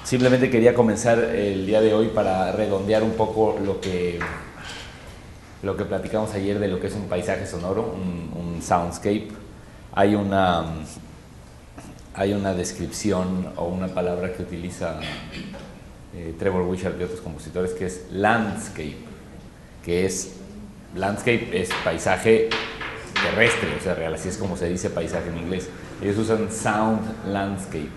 Simplemente quería comenzar el día de hoy para redondear un poco lo que platicamos ayer de lo que es un paisaje sonoro, un soundscape. Hay una, hay una descripción o una palabra que utiliza Trevor Wishart y otros compositores que es landscape, que es paisaje terrestre, o sea, real, así es como se dice paisaje en inglés. Ellos usan sound landscape,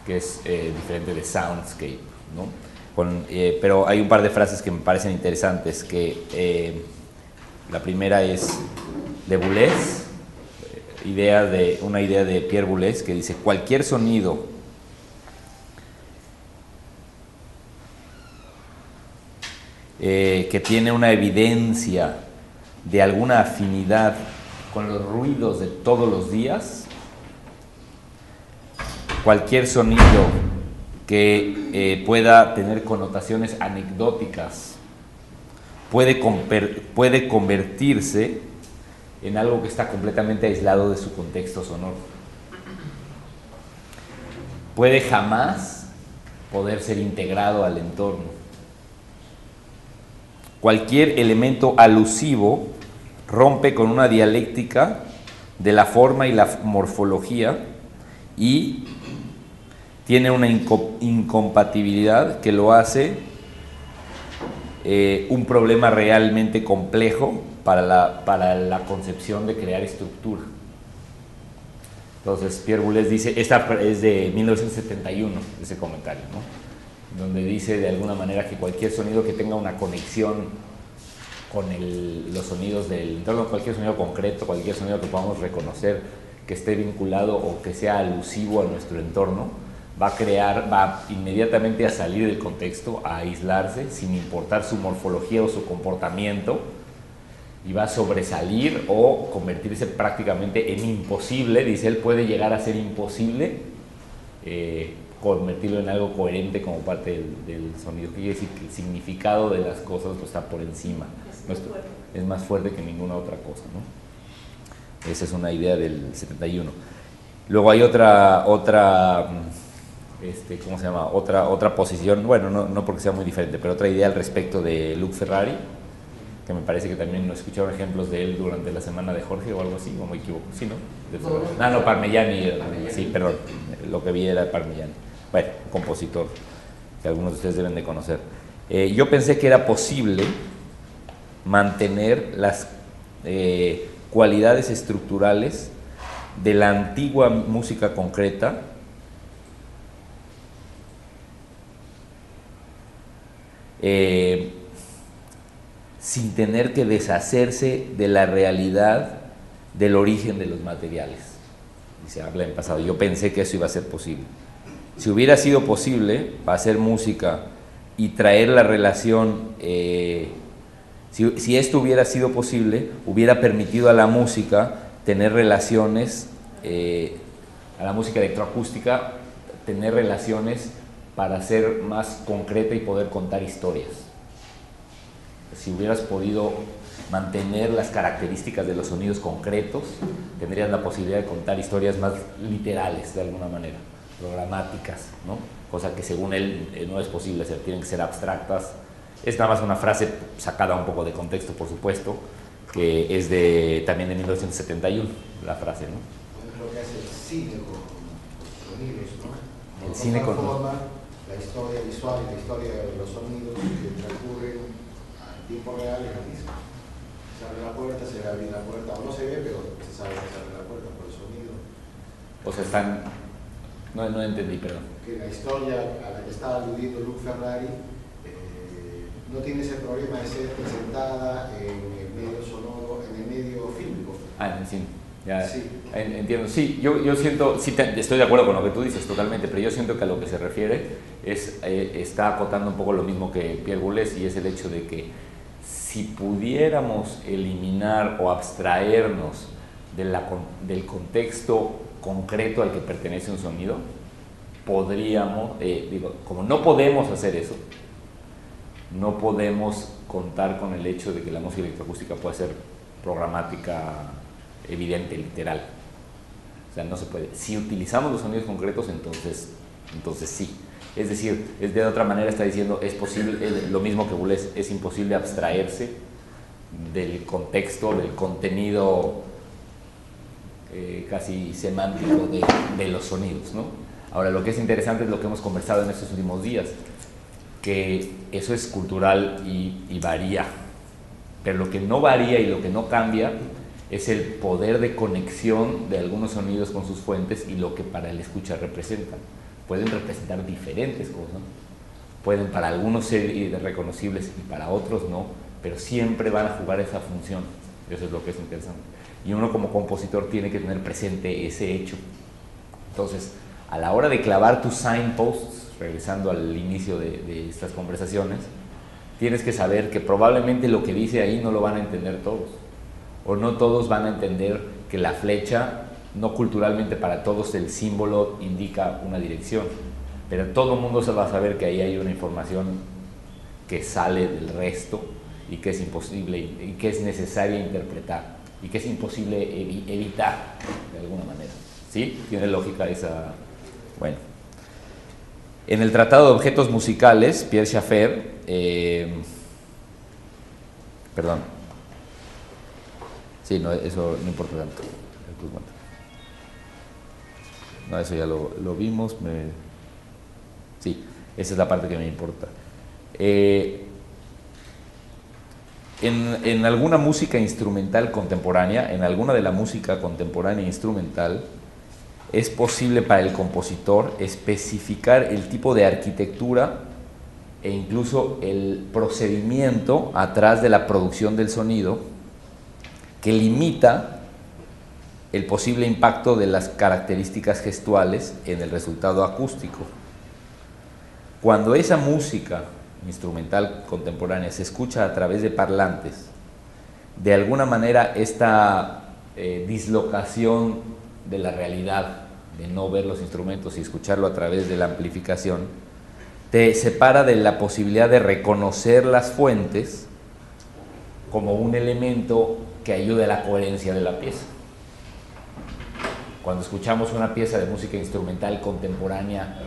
que es diferente de soundscape, ¿no? Pero hay un par de frases que me parecen interesantes, que la primera es de Boulez, una idea de Pierre Boulez, que dice: cualquier sonido que tiene una evidencia de alguna afinidad con los ruidos de todos los días, cualquier sonido que pueda tener connotaciones anecdóticas puede convertirse en algo que está completamente aislado de su contexto sonoro. Puede jamás poder ser integrado al entorno. Cualquier elemento alusivo rompe con una dialéctica de la forma y la morfología y tiene una incompatibilidad que lo hace un problema realmente complejo para la concepción de crear estructura. Entonces Pierre Boulez dice, esta es de 1971, ese comentario, ¿no? Donde dice de alguna manera que cualquier sonido que tenga una conexión con los sonidos del entorno, cualquier sonido concreto, cualquier sonido que podamos reconocer que esté vinculado o que sea alusivo a nuestro entorno, va inmediatamente a salir del contexto, a aislarse, sin importar su morfología o su comportamiento, y va a sobresalir o convertirse prácticamente en imposible. Dice él, puede llegar a ser imposible convertirlo en algo coherente como parte del sonido. Quiere decir que el significado de las cosas está por encima, es más fuerte que ninguna otra cosa, ¿no? Esa es una idea del 71. Luego hay otra ¿cómo se llama? Otra posición, bueno, no porque sea muy diferente, pero otra idea al respecto de Luc Ferrari, que me parece que también nos escucharon ejemplos de él durante la semana de Jorge o algo así, o me equivoco, ¿sí, no? No, Parmigiani, sí, perdón, lo que vi era Parmigiani. Bueno, un compositor que algunos de ustedes deben de conocer. Yo pensé que era posible mantener las cualidades estructurales de la antigua música concreta sin tener que deshacerse de la realidad del origen de los materiales. Y se habla en pasado. Yo pensé que eso iba a ser posible. Si hubiera sido posible hacer música y traer la relación, si esto hubiera sido posible, hubiera permitido a la música tener relaciones, a la música electroacústica, tener relaciones para ser más concreta y poder contar historias. Si hubieras podido mantener las características de los sonidos concretos, tendrías la posibilidad de contar historias más literales de alguna manera, programáticas, ¿no? Cosa que según él no es posible hacer, tienen que ser abstractas. Es nada más una frase sacada un poco de contexto, por supuesto, que es también de 1971, la frase, ¿no? Es lo que hace el cine con sonidos, ¿no? El cine con la historia visual y la historia de los sonidos que transcurren en tiempo real es la misma. Se abre la puerta, se ve abrir la puerta, o no se ve, pero se sabe que se abre la puerta por el sonido. O sea, no entendí, perdón. Que la historia a la que está aludiendo Luc Ferrari no tiene ese problema de ser presentada en el medio sonoro, en el medio fílmico. En el cine. Ya, sí. Entiendo. Sí, yo siento, sí, estoy de acuerdo con lo que tú dices totalmente, pero yo siento que a lo que se refiere está acotando un poco lo mismo que Pierre Boulez, y es el hecho de que si pudiéramos eliminar o abstraernos del contexto concreto al que pertenece un sonido, podríamos, como no podemos hacer eso, no podemos contar con el hecho de que la música electroacústica pueda ser programática, evidente, literal. O sea, no se puede. Si utilizamos los sonidos concretos, entonces sí. Es decir, de otra manera está diciendo, es posible, lo mismo que Boulez, es imposible abstraerse del contexto, del contenido casi semántico de los sonidos, ¿no? Ahora, lo que es interesante es lo que hemos conversado en estos últimos días, que eso es cultural y varía, pero lo que no varía y lo que no cambia es el poder de conexión de algunos sonidos con sus fuentes y lo que para el escucha representan. Pueden representar diferentes cosas, ¿no? Pueden para algunos ser reconocibles y para otros no, pero siempre van a jugar esa función. Eso es lo que es interesante. Y uno como compositor tiene que tener presente ese hecho. Entonces, a la hora de clavar tus signposts, regresando al inicio de estas conversaciones, tienes que saber que probablemente lo que dice ahí no lo van a entender todos. O no todos van a entender que la flecha, no culturalmente para todos el símbolo indica una dirección, pero todo el mundo se va a saber que ahí hay una información que sale del resto y que es imposible y que es necesaria interpretar y que es imposible evitar de alguna manera. ¿Sí? ¿Tiene lógica esa? Bueno. En el Tratado de Objetos Musicales, Pierre Schaeffer, perdón, sí, no, eso no importa tanto. No, eso ya lo vimos. Sí, esa es la parte que me importa. En alguna música instrumental contemporánea, en alguna de la música contemporánea instrumental, es posible para el compositor especificar el tipo de arquitectura e incluso el procedimiento atrás de la producción del sonido que limita el posible impacto de las características gestuales en el resultado acústico. Cuando esa música instrumental contemporánea se escucha a través de parlantes, de alguna manera esta dislocación de la realidad, de no ver los instrumentos y escucharlo a través de la amplificación, te separa de la posibilidad de reconocer las fuentes como un elemento que ayude a la coherencia de la pieza. Cuando escuchamos una pieza de música instrumental contemporánea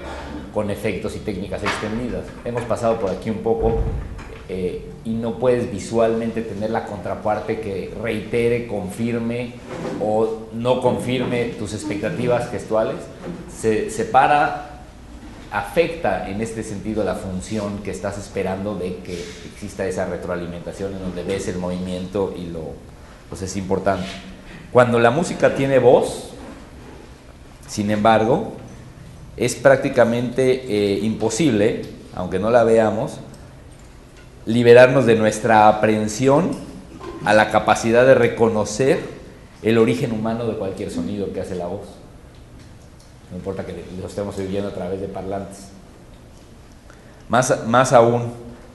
con efectos y técnicas extendidas, hemos pasado por aquí un poco y no puedes visualmente tener la contraparte que reitere, confirme o no confirme tus expectativas gestuales. Se separa, afecta en este sentido la función que estás esperando de que exista esa retroalimentación en donde ves el movimiento y pues es importante. Cuando la música tiene voz, sin embargo, es prácticamente imposible, aunque no la veamos, liberarnos de nuestra aprehensión a la capacidad de reconocer el origen humano de cualquier sonido que hace la voz. No importa que lo estemos oyendo a través de parlantes. Más aún,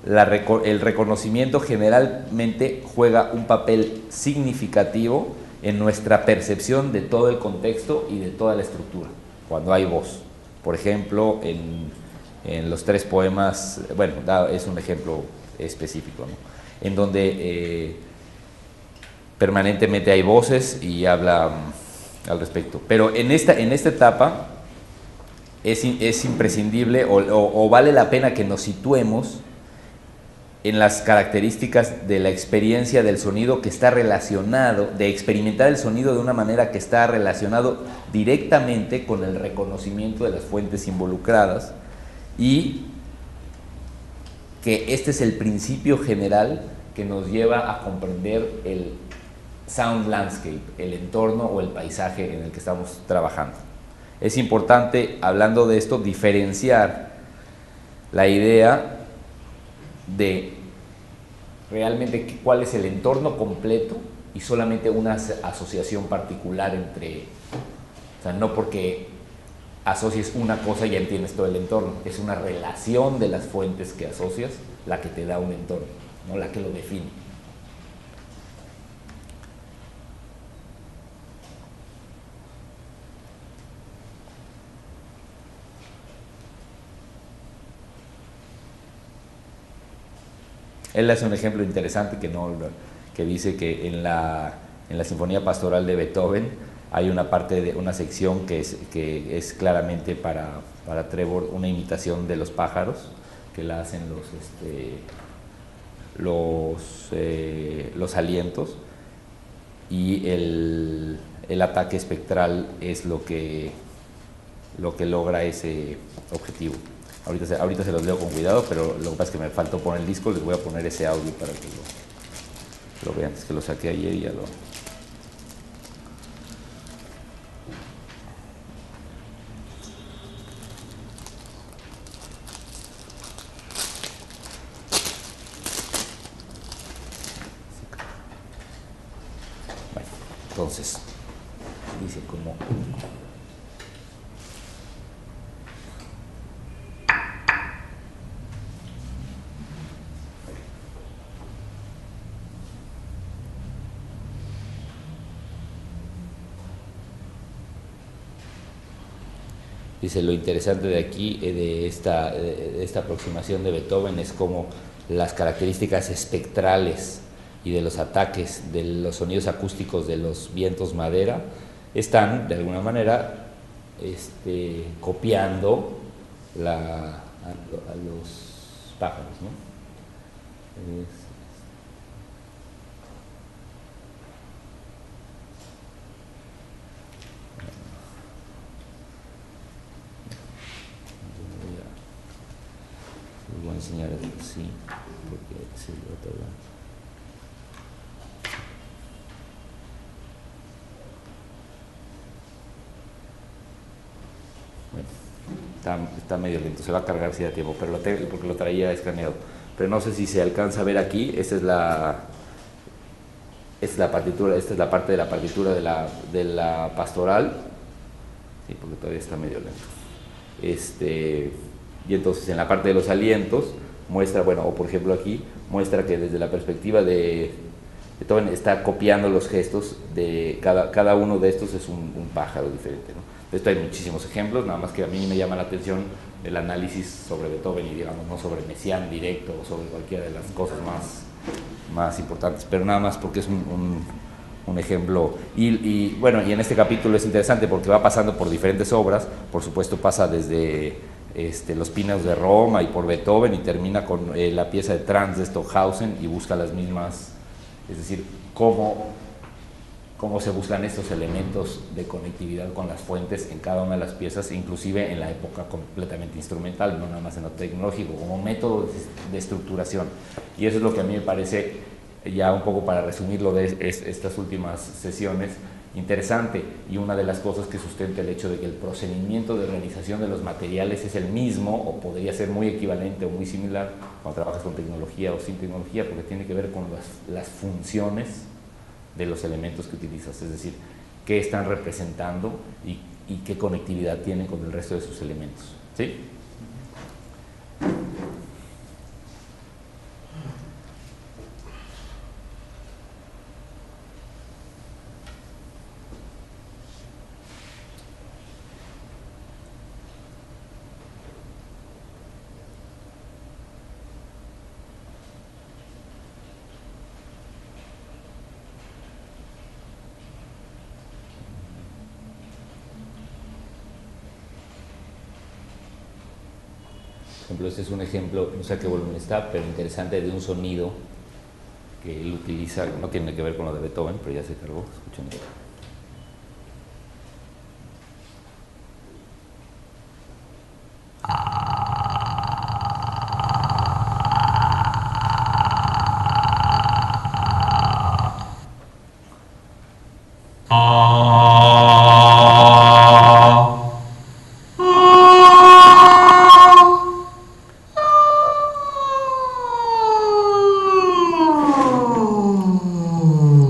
el reconocimiento generalmente juega un papel significativo en nuestra percepción de todo el contexto y de toda la estructura, cuando hay voz. Por ejemplo, en los 3 poemas, bueno, es un ejemplo específico, ¿no? En donde permanentemente hay voces y habla al respecto. Pero en esta etapa es imprescindible o vale la pena que nos situemos en las características de la experiencia del sonido que está relacionado, de experimentar el sonido de una manera que está relacionado directamente con el reconocimiento de las fuentes involucradas y que este es el principio general que nos lleva a comprender el sound landscape, el entorno o el paisaje en el que estamos trabajando. Es importante, hablando de esto, diferenciar la idea de realmente cuál es el entorno completo y solamente una asociación particular entre, o sea, no porque asocies una cosa y ya entiendes todo el entorno, es una relación de las fuentes que asocias la que te da un entorno, no la que lo define. Él hace un ejemplo interesante que dice que en la Sinfonía Pastoral de Beethoven hay una parte de una sección que es claramente para Trevor una imitación de los pájaros, que la hacen los alientos, y el ataque espectral es lo que logra ese objetivo. Ahorita se los leo con cuidado, pero lo que pasa es que me faltó poner el disco. Les voy a poner ese audio para que lo vean. Es que lo saqué ayer y ya lo... Bueno, entonces, dice como... Dice, lo interesante de aquí, de esta aproximación de Beethoven, es como las características espectrales y de los ataques de los sonidos acústicos de los vientos madera están, de alguna manera, copiando a los pájaros, ¿no? Voy a enseñar así, porque se lo va a... Bueno, está medio lento, se va a cargar si da tiempo, pero porque lo traía escaneado. Pero no sé si se alcanza a ver aquí. Esta es la partitura, esta es la parte de la partitura de la pastoral. Sí, porque todavía está medio lento. Y entonces en la parte de los alientos muestra, bueno, o por ejemplo aquí, muestra que desde la perspectiva de Beethoven está copiando los gestos de cada uno de estos, es un pájaro diferente, ¿no? De esto hay muchísimos ejemplos, nada más que a mí me llama la atención el análisis sobre Beethoven y, digamos, no sobre Messiaen directo o sobre cualquiera de las cosas más importantes, pero nada más porque es un ejemplo. Y bueno, y en este capítulo es interesante porque va pasando por diferentes obras. Por supuesto pasa desde Los Pinos de Roma y por Beethoven, y termina con la pieza de Trance de Stockhausen, y busca las mismas, es decir, cómo se buscan estos elementos de conectividad con las fuentes en cada una de las piezas, inclusive en la época completamente instrumental, no nada más en lo tecnológico, como método de estructuración. Y eso es lo que a mí me parece, ya un poco para resumirlo de estas últimas sesiones, interesante, y una de las cosas que sustenta el hecho de que el procedimiento de realización de los materiales es el mismo, o podría ser muy equivalente o muy similar cuando trabajas con tecnología o sin tecnología, porque tiene que ver con las funciones de los elementos que utilizas, es decir, qué están representando y qué conectividad tienen con el resto de sus elementos, ¿sí? Por ejemplo, este es un ejemplo, no sé a qué volumen está, pero interesante, de un sonido que él utiliza, no tiene que ver con lo de Beethoven, pero ya se cargó, escuchen.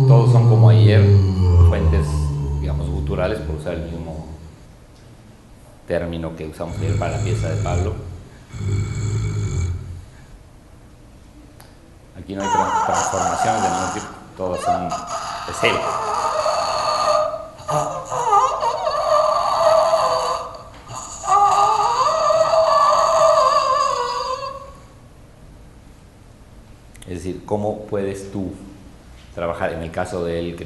Todos son como ayer, fuentes, digamos, guturales, por usar el mismo término que usamos ayer para la pieza de Pablo. Aquí no hay transformaciones de ningún tipo, todas son de cero. Es decir, ¿cómo puedes tú trabajar, en el caso de él que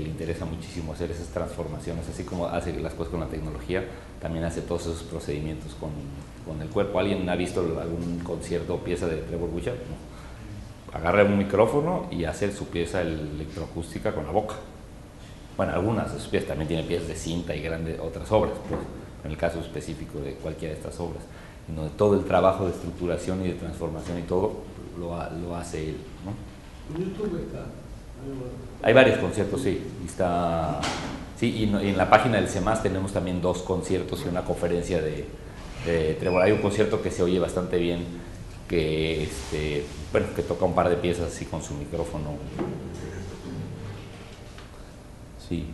le interesa muchísimo hacer esas transformaciones, así como hace las cosas con la tecnología, también hace todos esos procedimientos con el cuerpo. ¿Alguien ha visto algún concierto o pieza de Trevor Butcher? No. Agarra un micrófono y hace su pieza electroacústica con la boca. Bueno, algunas de sus piezas, también tiene piezas de cinta y grandes otras obras, pues, en el caso específico de cualquiera de estas obras, en donde todo el trabajo de estructuración y de transformación y todo lo hace él, ¿no? En YouTube está. Hay varios conciertos, sí. Y en la página del CEMAS tenemos también 2 conciertos y una conferencia de Trevor. Hay un concierto que se oye bastante bien, que toca un par de piezas así con su micrófono. Sí.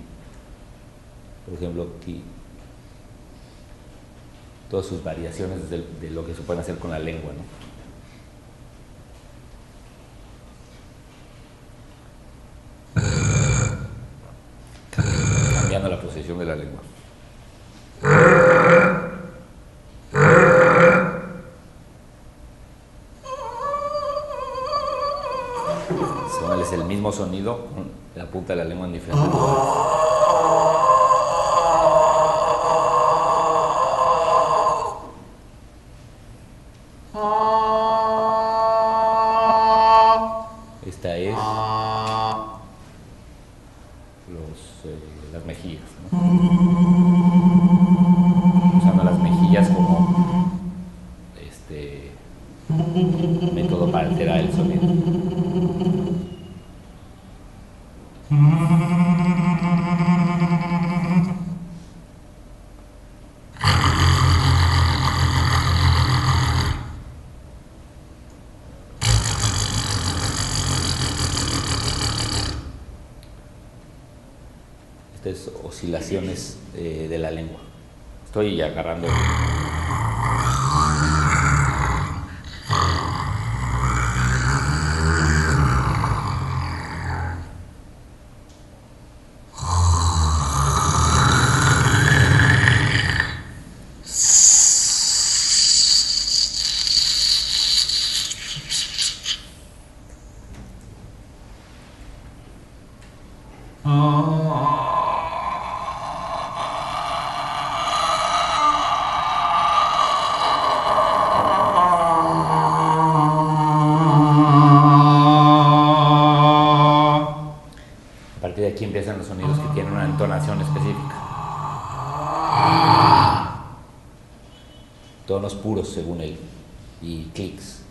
Por ejemplo, aquí todas sus variaciones de lo que se pueden hacer con la lengua, ¿no? Cambiando la posición de la lengua. Es el mismo sonido con la punta de la lengua en diferentes lugares. Esta es las mejillas, ¿no? Usando las mejillas como método para alterar el sonido. Estas oscilaciones de la lengua. Estoy agarrando. Aquí empiezan los sonidos que tienen una entonación específica. Tonos puros según él y clics.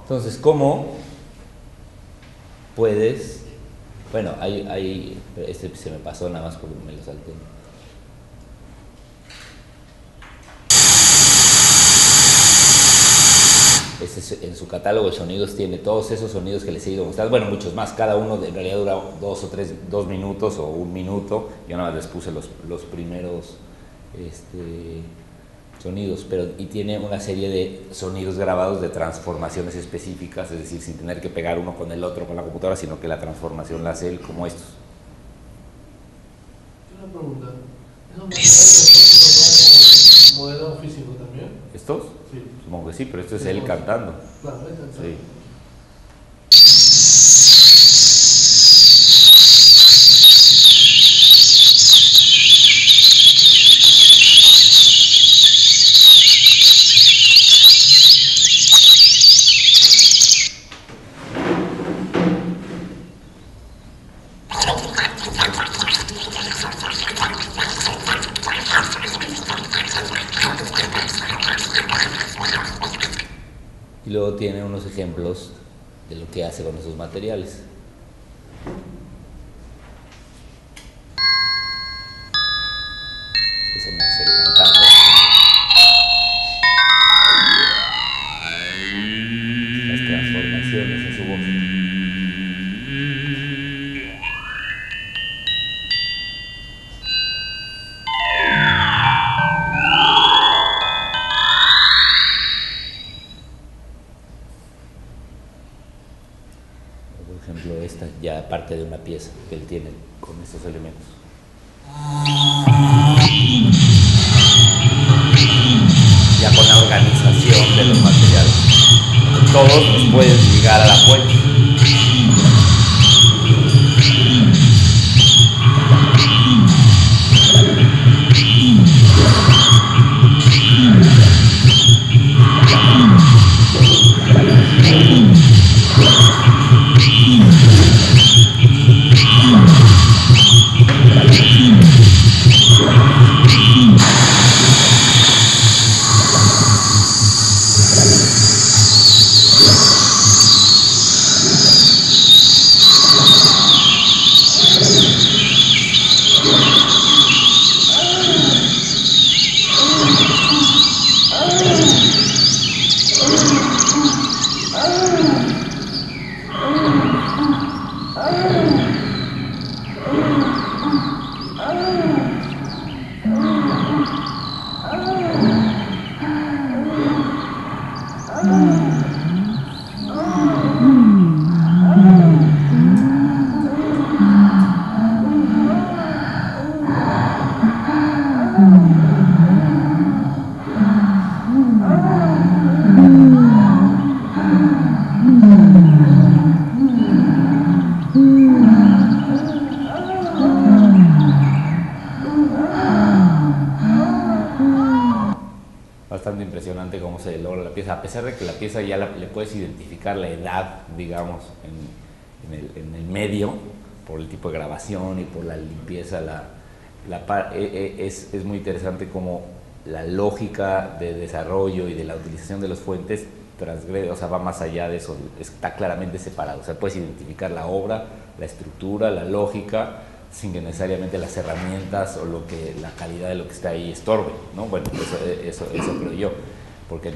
Entonces, ¿cómo puedes? Bueno, este se me pasó nada más porque me lo salté. En su catálogo de sonidos tiene todos esos sonidos que les he ido mostrando, bueno, muchos más, cada uno en realidad dura 2 minutos o 1 minuto. Yo nada más les puse los primeros sonidos, y tiene una serie de sonidos grabados de transformaciones específicas, es decir, sin tener que pegar uno con el otro con la computadora, sino que la transformación la hace él, como estos. Una pregunta, ¿esos modelo físico también? ¿Estos? Sí. Supongo que sí, pero esto es él cantando. Claro, él cantando. Sí. Y luego tiene unos ejemplos de lo que hace con esos materiales. ya parte de una pieza que él tiene con estos elementos. Ya con la organización de los materiales. Todos los puedes ligar a la fuente. Bastante impresionante cómo se logra la pieza, a pesar de que la pieza ya le puedes identificar la edad, digamos, en el medio, por el tipo de grabación y por la limpieza, es muy interesante cómo la lógica de desarrollo y de la utilización de las fuentes transgrede, o sea, va más allá de eso, está claramente separado, o sea, puedes identificar la obra, la estructura, la lógica, sin que necesariamente las herramientas o la calidad de lo que está ahí estorbe, ¿no? Bueno, eso creo yo, porque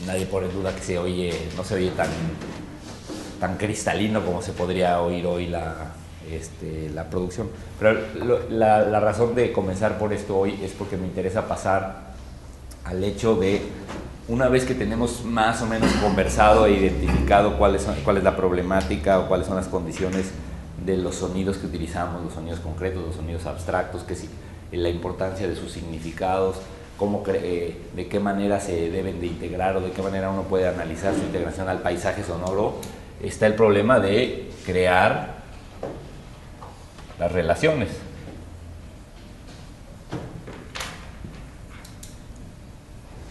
nadie pone en duda que no se oye tan cristalino como se podría oír hoy la producción. Pero la razón de comenzar por esto hoy es porque me interesa pasar al hecho de, una vez que tenemos más o menos conversado e identificado cuál es la problemática o cuáles son las condiciones de los sonidos que utilizamos, los sonidos concretos, los sonidos abstractos, la importancia de sus significados, de qué manera se deben de integrar o de qué manera uno puede analizar su integración al paisaje sonoro, está el problema de crear las relaciones.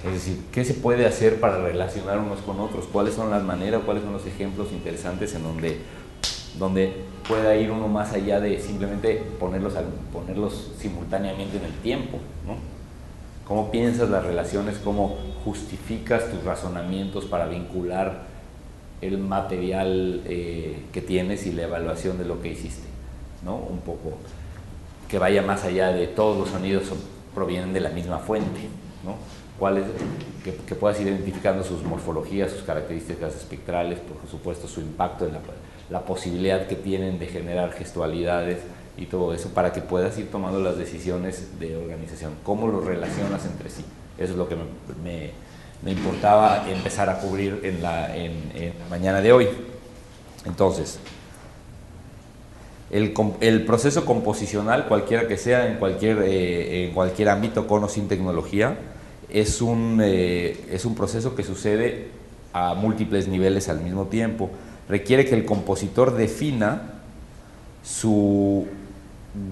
Es decir, ¿qué se puede hacer para relacionar unos con otros? ¿Cuáles son las maneras, cuáles son los ejemplos interesantes en donde pueda ir uno más allá de simplemente ponerlos simultáneamente en el tiempo, ¿no? ¿Cómo piensas las relaciones? ¿Cómo justificas tus razonamientos para vincular el material que tienes y la evaluación de lo que hiciste, ¿no? Un poco que vaya más allá de todos los sonidos provienen de la misma fuente, ¿no? Que puedas ir identificando sus morfologías, sus características espectrales, por supuesto su impacto en la posibilidad que tienen de generar gestualidades y todo eso, para que puedas ir tomando las decisiones de organización. ¿Cómo los relacionas entre sí? Eso es lo que me importaba empezar a cubrir en la mañana de hoy. Entonces, el proceso composicional, cualquiera que sea, en cualquier ámbito, con o sin tecnología, es un proceso que sucede a múltiples niveles al mismo tiempo. Requiere que el compositor defina su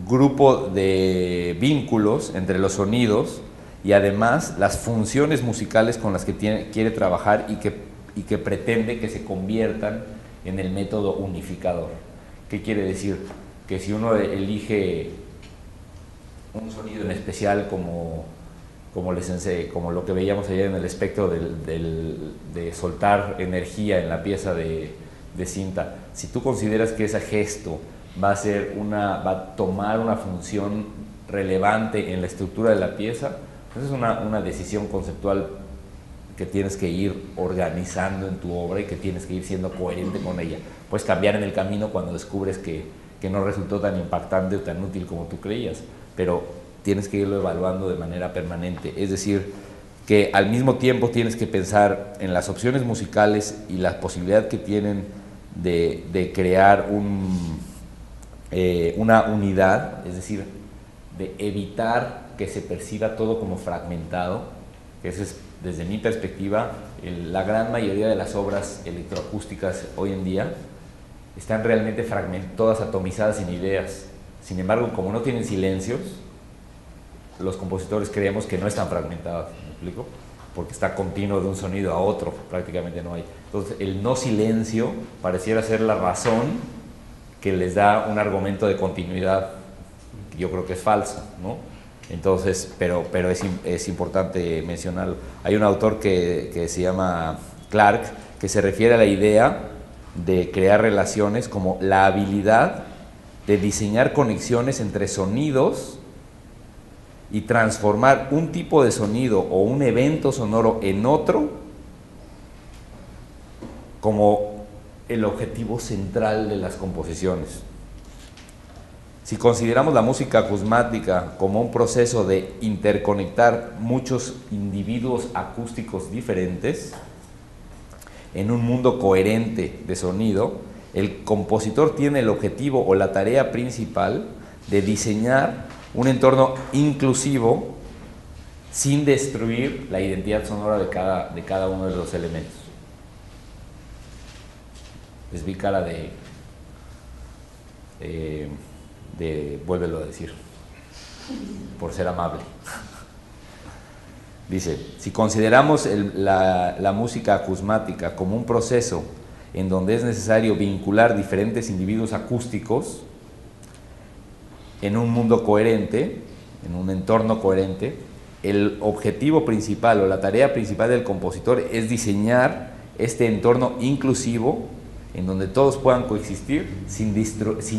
grupo de vínculos entre los sonidos y además las funciones musicales con las que quiere trabajar y que pretende que se conviertan en el método unificador. ¿Qué quiere decir? Que si uno elige un sonido en especial como lo que veíamos ayer en el espectro de soltar energía en la pieza de cinta, si tú consideras que ese gesto va a tomar una función relevante en la estructura de la pieza, esa es una decisión conceptual que tienes que ir organizando en tu obra y que tienes que ir siendo coherente con ella. Puedes cambiar en el camino cuando descubres que no resultó tan impactante o tan útil como tú creías, pero tienes que irlo evaluando de manera permanente. Es decir, que al mismo tiempo tienes que pensar en las opciones musicales y la posibilidad que tienen de crear una unidad, es decir, de evitar que se perciba todo como fragmentado, que esa es, desde mi perspectiva, la gran mayoría de las obras electroacústicas hoy en día están realmente todas atomizadas sin ideas. Sin embargo, como no tienen silencios, los compositores creemos que no están fragmentadas, ¿me explico? Porque está continuo de un sonido a otro, prácticamente no hay. Entonces, el no silencio pareciera ser la razón que les da un argumento de continuidad, que yo creo que es falso, ¿no? Entonces, pero es importante mencionarlo. Hay un autor que se llama Clark, que se refiere a la idea de crear relaciones como la habilidad de diseñar conexiones entre sonidos y transformar un tipo de sonido o un evento sonoro en otro como el objetivo central de las composiciones. Si consideramos la música acusmática como un proceso de interconectar muchos individuos acústicos diferentes en un mundo coherente de sonido, el compositor tiene el objetivo o la tarea principal de diseñar un entorno inclusivo sin destruir la identidad sonora de cada uno de los elementos. Les vi cara de vuélvelo a decir, por ser amable. Dice, si consideramos la música acusmática como un proceso en donde es necesario vincular diferentes individuos acústicos en un mundo coherente, en un entorno coherente, el objetivo principal o la tarea principal del compositor es diseñar este entorno inclusivo en donde todos puedan coexistir sin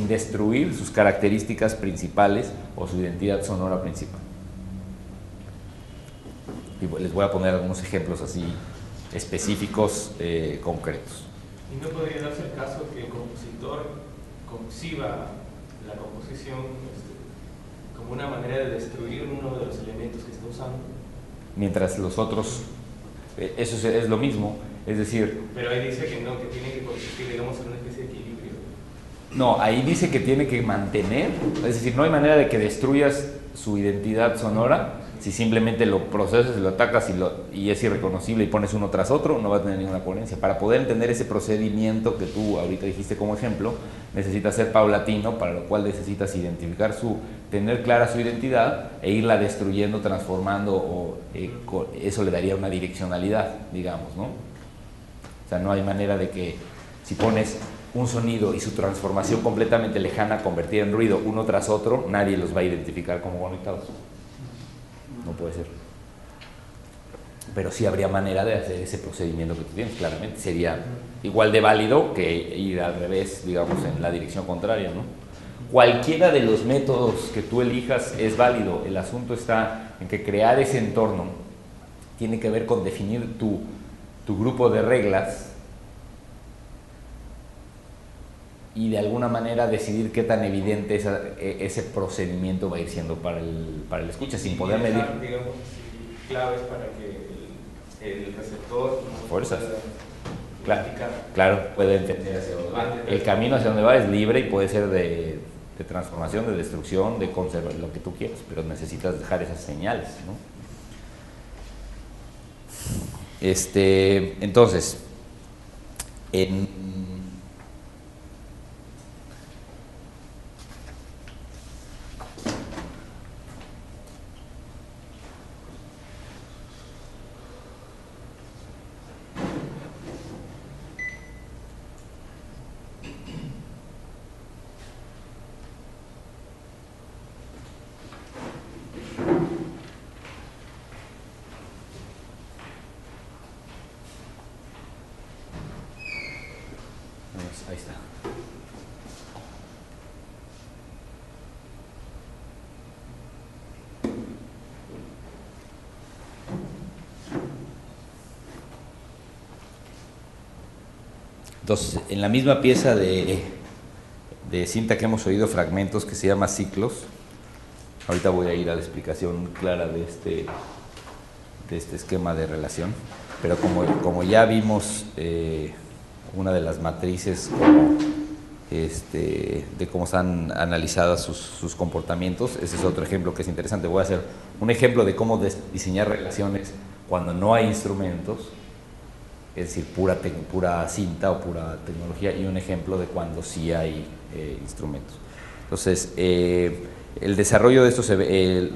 destruir sus características principales o su identidad sonora principal. Y les voy a poner algunos ejemplos así específicos, concretos. ¿Y no podría darse el caso que el compositor conciba la composición como una manera de destruir uno de los elementos que está usando? Mientras los otros, eso es lo mismo, es decir... Pero ahí dice que no, que tiene que consistir, digamos, en una especie de equilibrio. No, ahí dice que tiene que mantener, es decir, no hay manera de que destruyas su identidad sonora. Si simplemente lo procesas y lo atacas y es irreconocible y pones uno tras otro, no va a tener ninguna coherencia. Para poder entender ese procedimiento que tú ahorita dijiste como ejemplo, necesitas ser paulatino, para lo cual necesitas identificar tener clara su identidad e irla destruyendo, transformando, eso le daría una direccionalidad, digamos, ¿no? O sea, no hay manera de que si pones un sonido y su transformación completamente lejana, convertida en ruido, uno tras otro, nadie los va a identificar como conectados. No puede ser. Pero sí habría manera de hacer ese procedimiento que tú tienes, claramente. Sería igual de válido que ir al revés, digamos, en la dirección contraria, ¿no? Cualquiera de los métodos que tú elijas es válido. El asunto está en que crear ese entorno tiene que ver con definir tu grupo de reglas y de alguna manera decidir qué tan evidente ese procedimiento va a ir siendo para el escucha, sin poder medir. Digamos, claves para que el receptor fuerzas. Pueda Claro, puede entender hacia dónde va. El camino hacia dónde va es libre y puede ser de transformación, de destrucción, de conservar, lo que tú quieras, pero necesitas dejar esas señales, ¿no? Entonces, ahí está. Entonces, en la misma pieza de cinta que hemos oído fragmentos, que se llama Ciclos, ahorita voy a ir a la explicación clara de este esquema de relación, pero como ya vimos una de las matrices como, de cómo están analizadas sus comportamientos. Ese es otro ejemplo que es interesante. Voy a hacer un ejemplo de cómo diseñar relaciones cuando no hay instrumentos, es decir, pura cinta o pura tecnología, y un ejemplo de cuando sí hay instrumentos. Entonces, el desarrollo de esto se ve,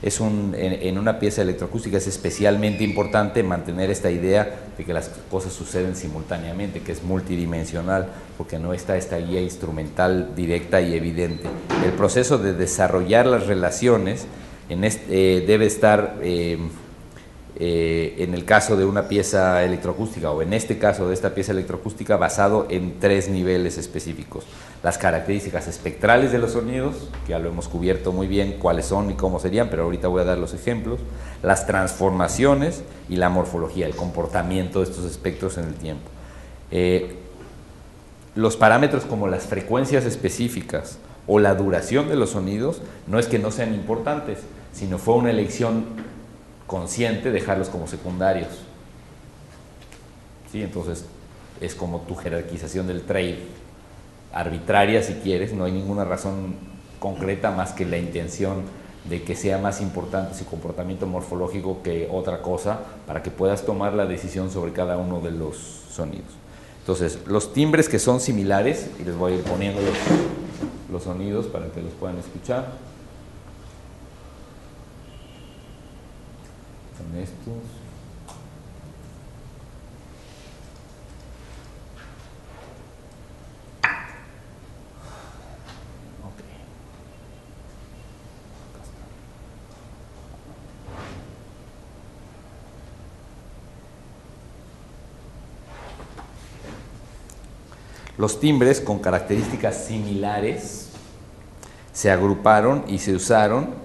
en una pieza electroacústica es especialmente importante mantener esta idea de que las cosas suceden simultáneamente, que es multidimensional, porque no está esta guía instrumental directa y evidente. El proceso de desarrollar las relaciones debe estar, en el caso de una pieza electroacústica, o en este caso de esta pieza electroacústica, basado en 3 niveles específicos: las características espectrales de los sonidos, que ya lo hemos cubierto muy bien cuáles son y cómo serían, pero ahorita voy a dar los ejemplos; las transformaciones y la morfología, el comportamiento de estos espectros en el tiempo. Los parámetros como las frecuencias específicas o la duración de los sonidos no es que no sean importantes, sino fue una elección consciente dejarlos como secundarios. ¿Sí? Entonces es como tu jerarquización del trade, arbitraria si quieres, no hay ninguna razón concreta más que la intención de que sea más importante su comportamiento morfológico que otra cosa, para que puedas tomar la decisión sobre cada uno de los sonidos. Entonces, los timbres que son similares, y les voy a ir poniendo los sonidos para que los puedan escuchar. Son estos. Los timbres con características similares se agruparon y se usaron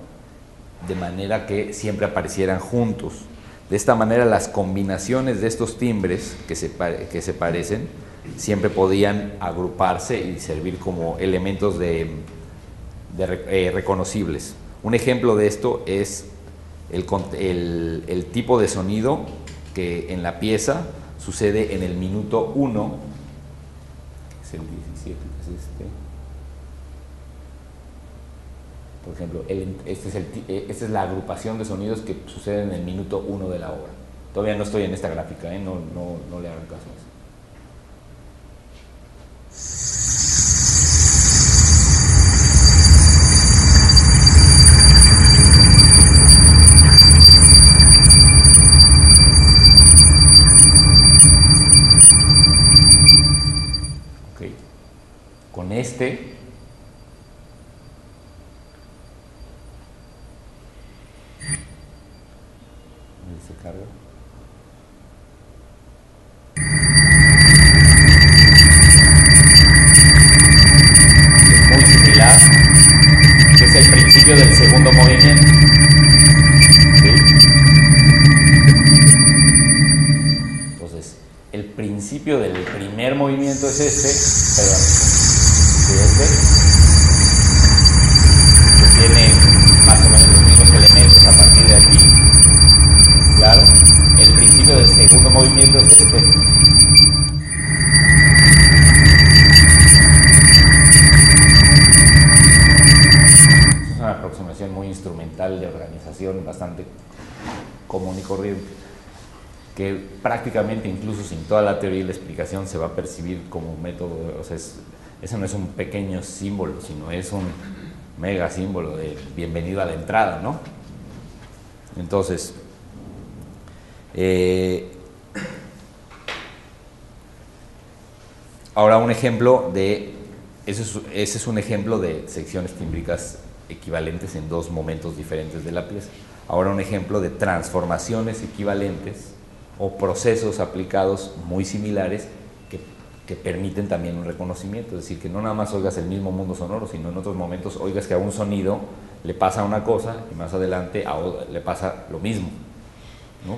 de manera que siempre aparecieran juntos. De esta manera, las combinaciones de estos timbres que se parecen siempre podían agruparse y servir como elementos reconocibles. Un ejemplo de esto es el tipo de sonido que en la pieza sucede en el minuto 1. El 17, es por ejemplo, esta es la agrupación de sonidos que suceden en el minuto 1 de la obra. Todavía no estoy en esta gráfica, no le hagan caso a eso. Con se carga. Es muy similar, que es el principio del segundo movimiento. ¿Sí? Entonces, el principio del primer movimiento es que tiene más o menos los mismos elementos a partir de aquí. Claro, el principio del segundo movimiento es este. Es una aproximación muy instrumental de organización, bastante común y corriente, que prácticamente, incluso sin toda la teoría y la explicación, se va a percibir como un método. O sea, eso no es un pequeño símbolo, sino es un mega símbolo de bienvenido a la entrada, ¿no? Entonces, ahora un ejemplo de, ese es un ejemplo de secciones tímbricas equivalentes en 2 momentos diferentes de la pieza. Ahora un ejemplo de transformaciones equivalentes o procesos aplicados muy similares que permiten también un reconocimiento, es decir, que no nada más oigas el mismo mundo sonoro, sino en otros momentos oigas que a un sonido le pasa una cosa y más adelante le pasa lo mismo, ¿no?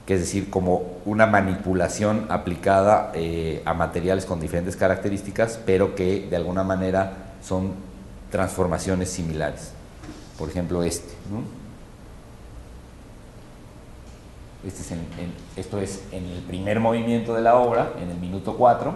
Que es decir, como una manipulación aplicada a materiales con diferentes características, pero que de alguna manera son transformaciones similares. Por ejemplo, ¿no? Esto es en el primer movimiento de la obra, en el minuto 4.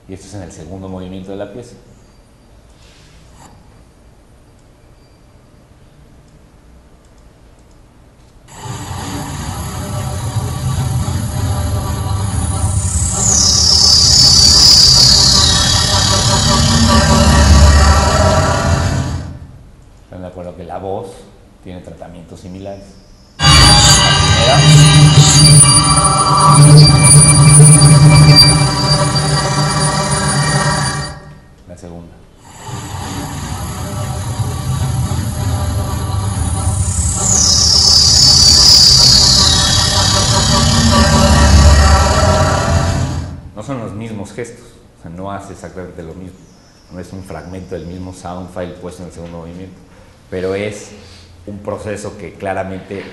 Y esto es en el segundo movimiento de la pieza. ¿Están de acuerdo que la voz tiene tratamientos similares? La primera. La segunda. No son los mismos gestos, o sea, no hace exactamente lo mismo. No es un fragmento del mismo sound file puesto en el segundo movimiento, pero es un proceso que claramente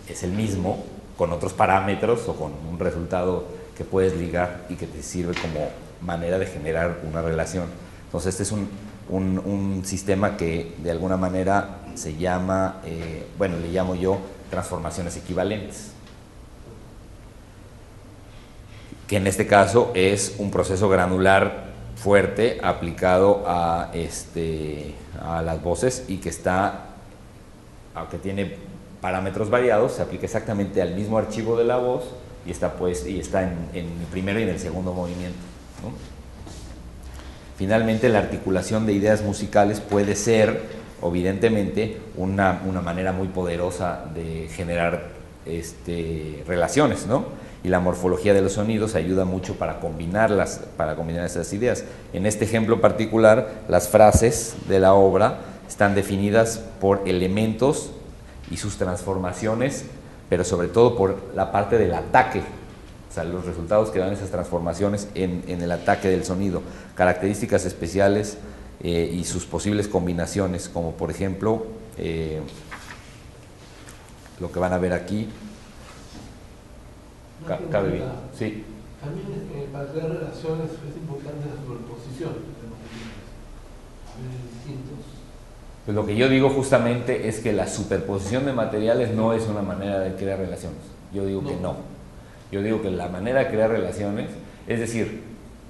es el mismo, con otros parámetros o con un resultado que puedes ligar y que te sirve como manera de generar una relación. Entonces este es un sistema que de alguna manera se llama, bueno, le llamo yo transformaciones equivalentes, que en este caso es un proceso granular fuerte aplicado a las voces y que está, aunque tiene parámetros variados, se aplica exactamente al mismo archivo de la voz y está en el primero y en el segundo movimiento, ¿no? Finalmente, la articulación de ideas musicales puede ser, evidentemente, una manera muy poderosa de generar relaciones, ¿no? Y la morfología de los sonidos ayuda mucho para combinar esas ideas. En este ejemplo particular, las frases de la obra están definidas por elementos y sus transformaciones, pero sobre todo por la parte del ataque, o sea, los resultados que dan esas transformaciones en el ataque del sonido, características especiales y sus posibles combinaciones, como por ejemplo lo que van a ver aquí. Sí. También para crear relaciones es importante la superposición de materiales. A ver, distintos. Pues lo que yo digo justamente es que la superposición de materiales no es una manera de crear relaciones. Yo digo que no. Yo digo que la manera de crear relaciones, es decir,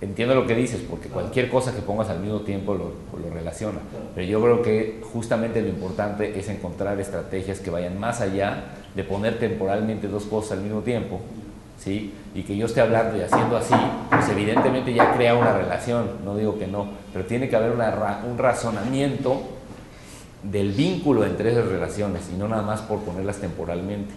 entiendo lo que dices, porque cualquier cosa que pongas al mismo tiempo lo relaciona. Pero yo creo que justamente lo importante es encontrar estrategias que vayan más allá de poner temporalmente dos cosas al mismo tiempo, ¿sí? Y que yo esté hablando y haciendo así, pues evidentemente ya crea una relación, no digo que no, pero tiene que haber un razonamiento del vínculo entre esas relaciones y no nada más por ponerlas temporalmente.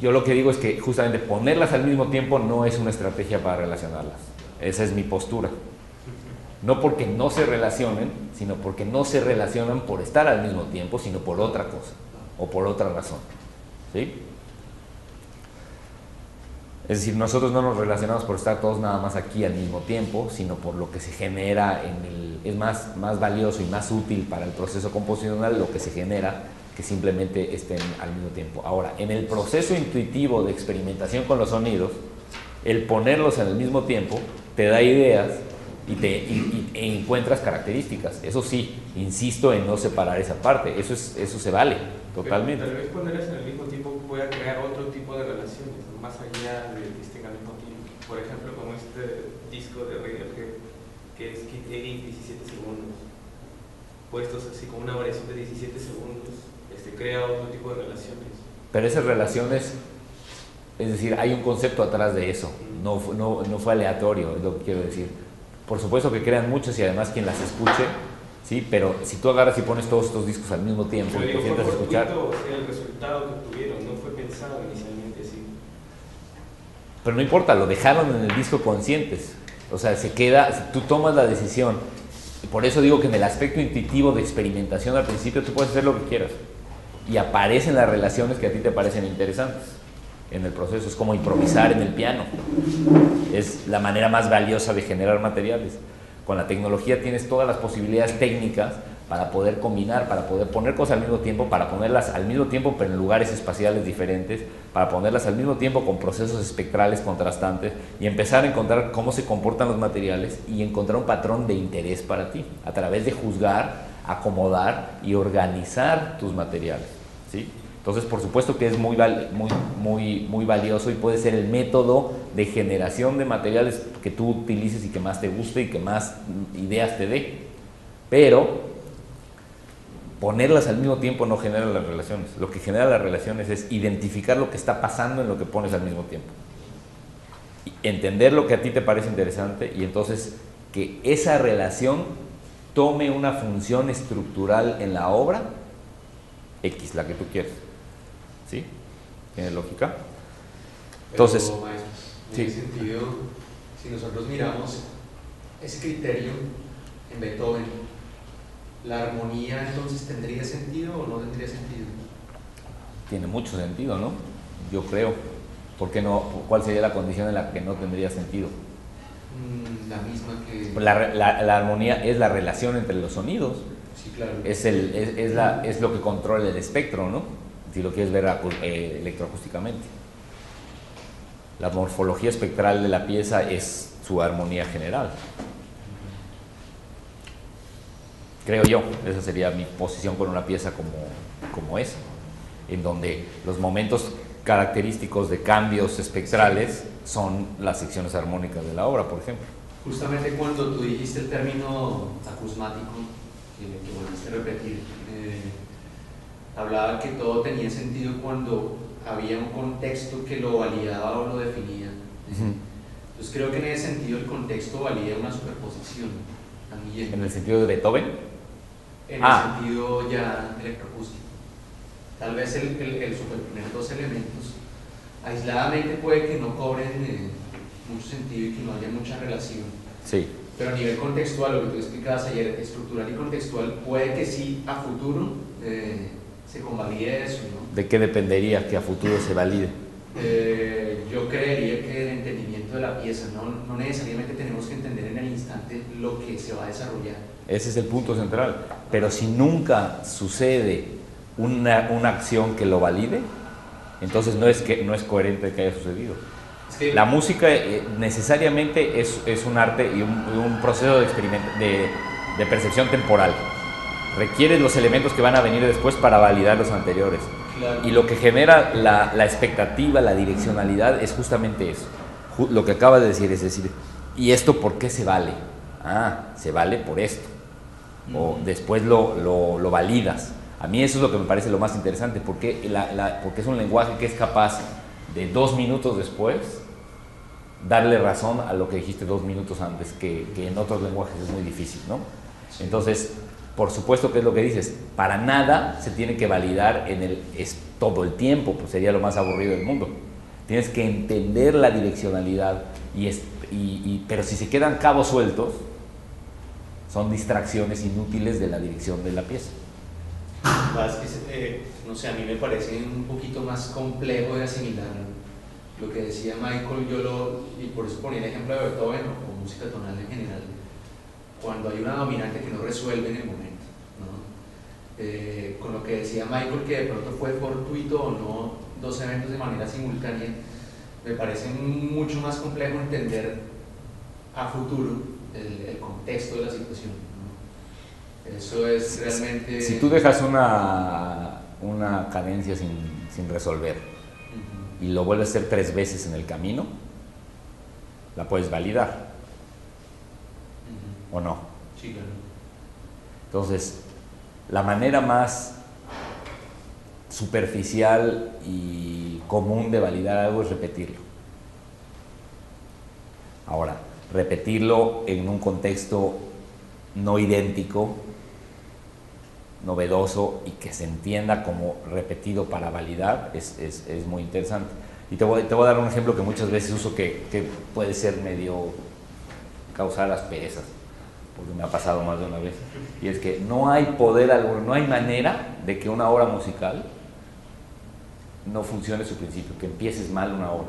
Yo lo que digo es que justamente ponerlas al mismo tiempo no es una estrategia para relacionarlas. Esa es mi postura. No porque no se relacionen, sino porque no se relacionan por estar al mismo tiempo, sino por otra cosa o por otra razón, ¿sí? Es decir, nosotros no nos relacionamos por estar todos nada más aquí al mismo tiempo, sino por lo que se genera es más valioso y más útil para el proceso composicional lo que se genera que simplemente estén al mismo tiempo. Ahora, en el proceso intuitivo de experimentación con los sonidos, el ponerlos en el mismo tiempo te da ideas y encuentras características. Eso sí, insisto en no separar esa parte, eso se vale totalmente. Pero tal vez ponerlas en el mismo tiempo pueda crear otro tipo de relaciones, más allá de que estén al mismo tiempo. Por ejemplo, como este disco de Radiohead, que es Kid A 17 segundos, puestos así como una variación de 17 segundos, crea otro tipo de relaciones. Pero esas relaciones, es decir, hay un concepto atrás de eso, no fue aleatorio, es lo que quiero decir. Por supuesto que crean muchos y además quien las escuche, ¿sí? Pero si tú agarras y pones todos estos discos al mismo tiempo y te sientas a escuchar... el resultado que obtuvieron no fue pensado inicialmente así. Pero no importa, lo dejaron en el disco conscientes, o sea, se queda, tú tomas la decisión. Por eso digo que en el aspecto intuitivo de experimentación al principio tú puedes hacer lo que quieras y aparecen las relaciones que a ti te parecen interesantes en el proceso. Es como improvisar en el piano, es la manera más valiosa de generar materiales. Con la tecnología tienes todas las posibilidades técnicas para poder combinar, para poder poner cosas al mismo tiempo, para ponerlas al mismo tiempo pero en lugares espaciales diferentes, para ponerlas al mismo tiempo con procesos espectrales contrastantes y empezar a encontrar cómo se comportan los materiales y encontrar un patrón de interés para ti, a través de juzgar, acomodar y organizar tus materiales, ¿sí? Entonces, por supuesto que es muy valioso y puede ser el método de generación de materiales que tú utilices y que más te guste y que más ideas te dé. Pero ponerlas al mismo tiempo no genera las relaciones. Lo que genera las relaciones es identificar lo que está pasando en lo que pones al mismo tiempo. Entender lo que a ti te parece interesante y entonces que esa relación tome una función estructural en la obra X, la que tú quieres. ¿Sí? ¿Tiene lógica? Entonces, pero, maestro, en sí. ese sentido, si nosotros miramos ese criterio en Beethoven, ¿la armonía entonces tendría sentido o no tendría sentido? Tiene mucho sentido, ¿no? Yo creo. ¿Por qué no? ¿Cuál sería la condición en la que no tendría sentido? La misma que... La armonía es la relación entre los sonidos. Sí, claro. Es lo que controla el espectro, ¿no? Si lo quieres ver electroacústicamente. La morfología espectral de la pieza es su armonía general. Creo yo, esa sería mi posición con una pieza como esa, en donde los momentos característicos de cambios espectrales son las secciones armónicas de la obra, por ejemplo. Justamente cuando tú dijiste el término acusmático, que volviste a repetir, hablaba que todo tenía sentido cuando había un contexto que lo validaba o lo definía. Entonces creo que en ese sentido el contexto valida una superposición también. ¿En el sentido de Beethoven? En el sentido ya electroacústico. Tal vez el superponer dos elementos aisladamente puede que no cobren mucho sentido y que no haya mucha relación. Sí. Pero a nivel contextual, lo que tú explicabas ayer, estructural y contextual, puede que sí a futuro se convalide eso, ¿no? ¿De qué dependería que a futuro se valide? Yo creería que el entendimiento de la pieza, no necesariamente tenemos que entender en el instante lo que se va a desarrollar. Ese es el punto central. Pero si nunca sucede una acción que lo valide, entonces no es coherente que haya sucedido. Es que La música necesariamente es un arte y un proceso de percepción temporal. Requiere los elementos que van a venir después para validar los anteriores. claro. Y lo que genera la expectativa, la direccionalidad, es justamente eso. Lo que acaba de decir es decir, ¿y esto por qué se vale? Se vale por esto. O después lo validas. A mí eso es lo que me parece lo más interesante, porque es un lenguaje que es capaz de 2 minutos después darle razón a lo que dijiste 2 minutos antes, que en otros lenguajes es muy difícil, ¿no? Sí. Entonces, por supuesto que es lo que dices, para nada se tiene que validar es todo el tiempo, pues sería lo más aburrido del mundo. Tienes que entender la direccionalidad, pero si se quedan cabos sueltos, son distracciones inútiles de la dirección de la pieza. No sé, a mí me parece un poquito más complejo de asimilar lo que decía Michael, y por eso ponía el ejemplo de Beethoven o música tonal en general, cuando hay una dominante que no resuelve en el momento, ¿no? Con lo que decía Michael, que de pronto fue fortuito o no, 2 eventos de manera simultánea, me parece mucho más complejo entender a futuro el contexto de la situación, ¿no? Eso es realmente... Si tú dejas una cadencia sin resolver y lo vuelves a hacer 3 veces en el camino, la puedes validar. ¿O no? Sí, claro. Entonces, la manera más superficial y común de validar algo es repetirlo. Ahora, repetirlo en un contexto no idéntico, novedoso y que se entienda como repetido para validar es muy interesante. Y te voy a dar un ejemplo que muchas veces uso que puede ser medio causar asperezas, porque me ha pasado más de una vez, y es que no hay poder alguno, no hay manera de que una obra musical no funcione su principio, que empieces mal una obra.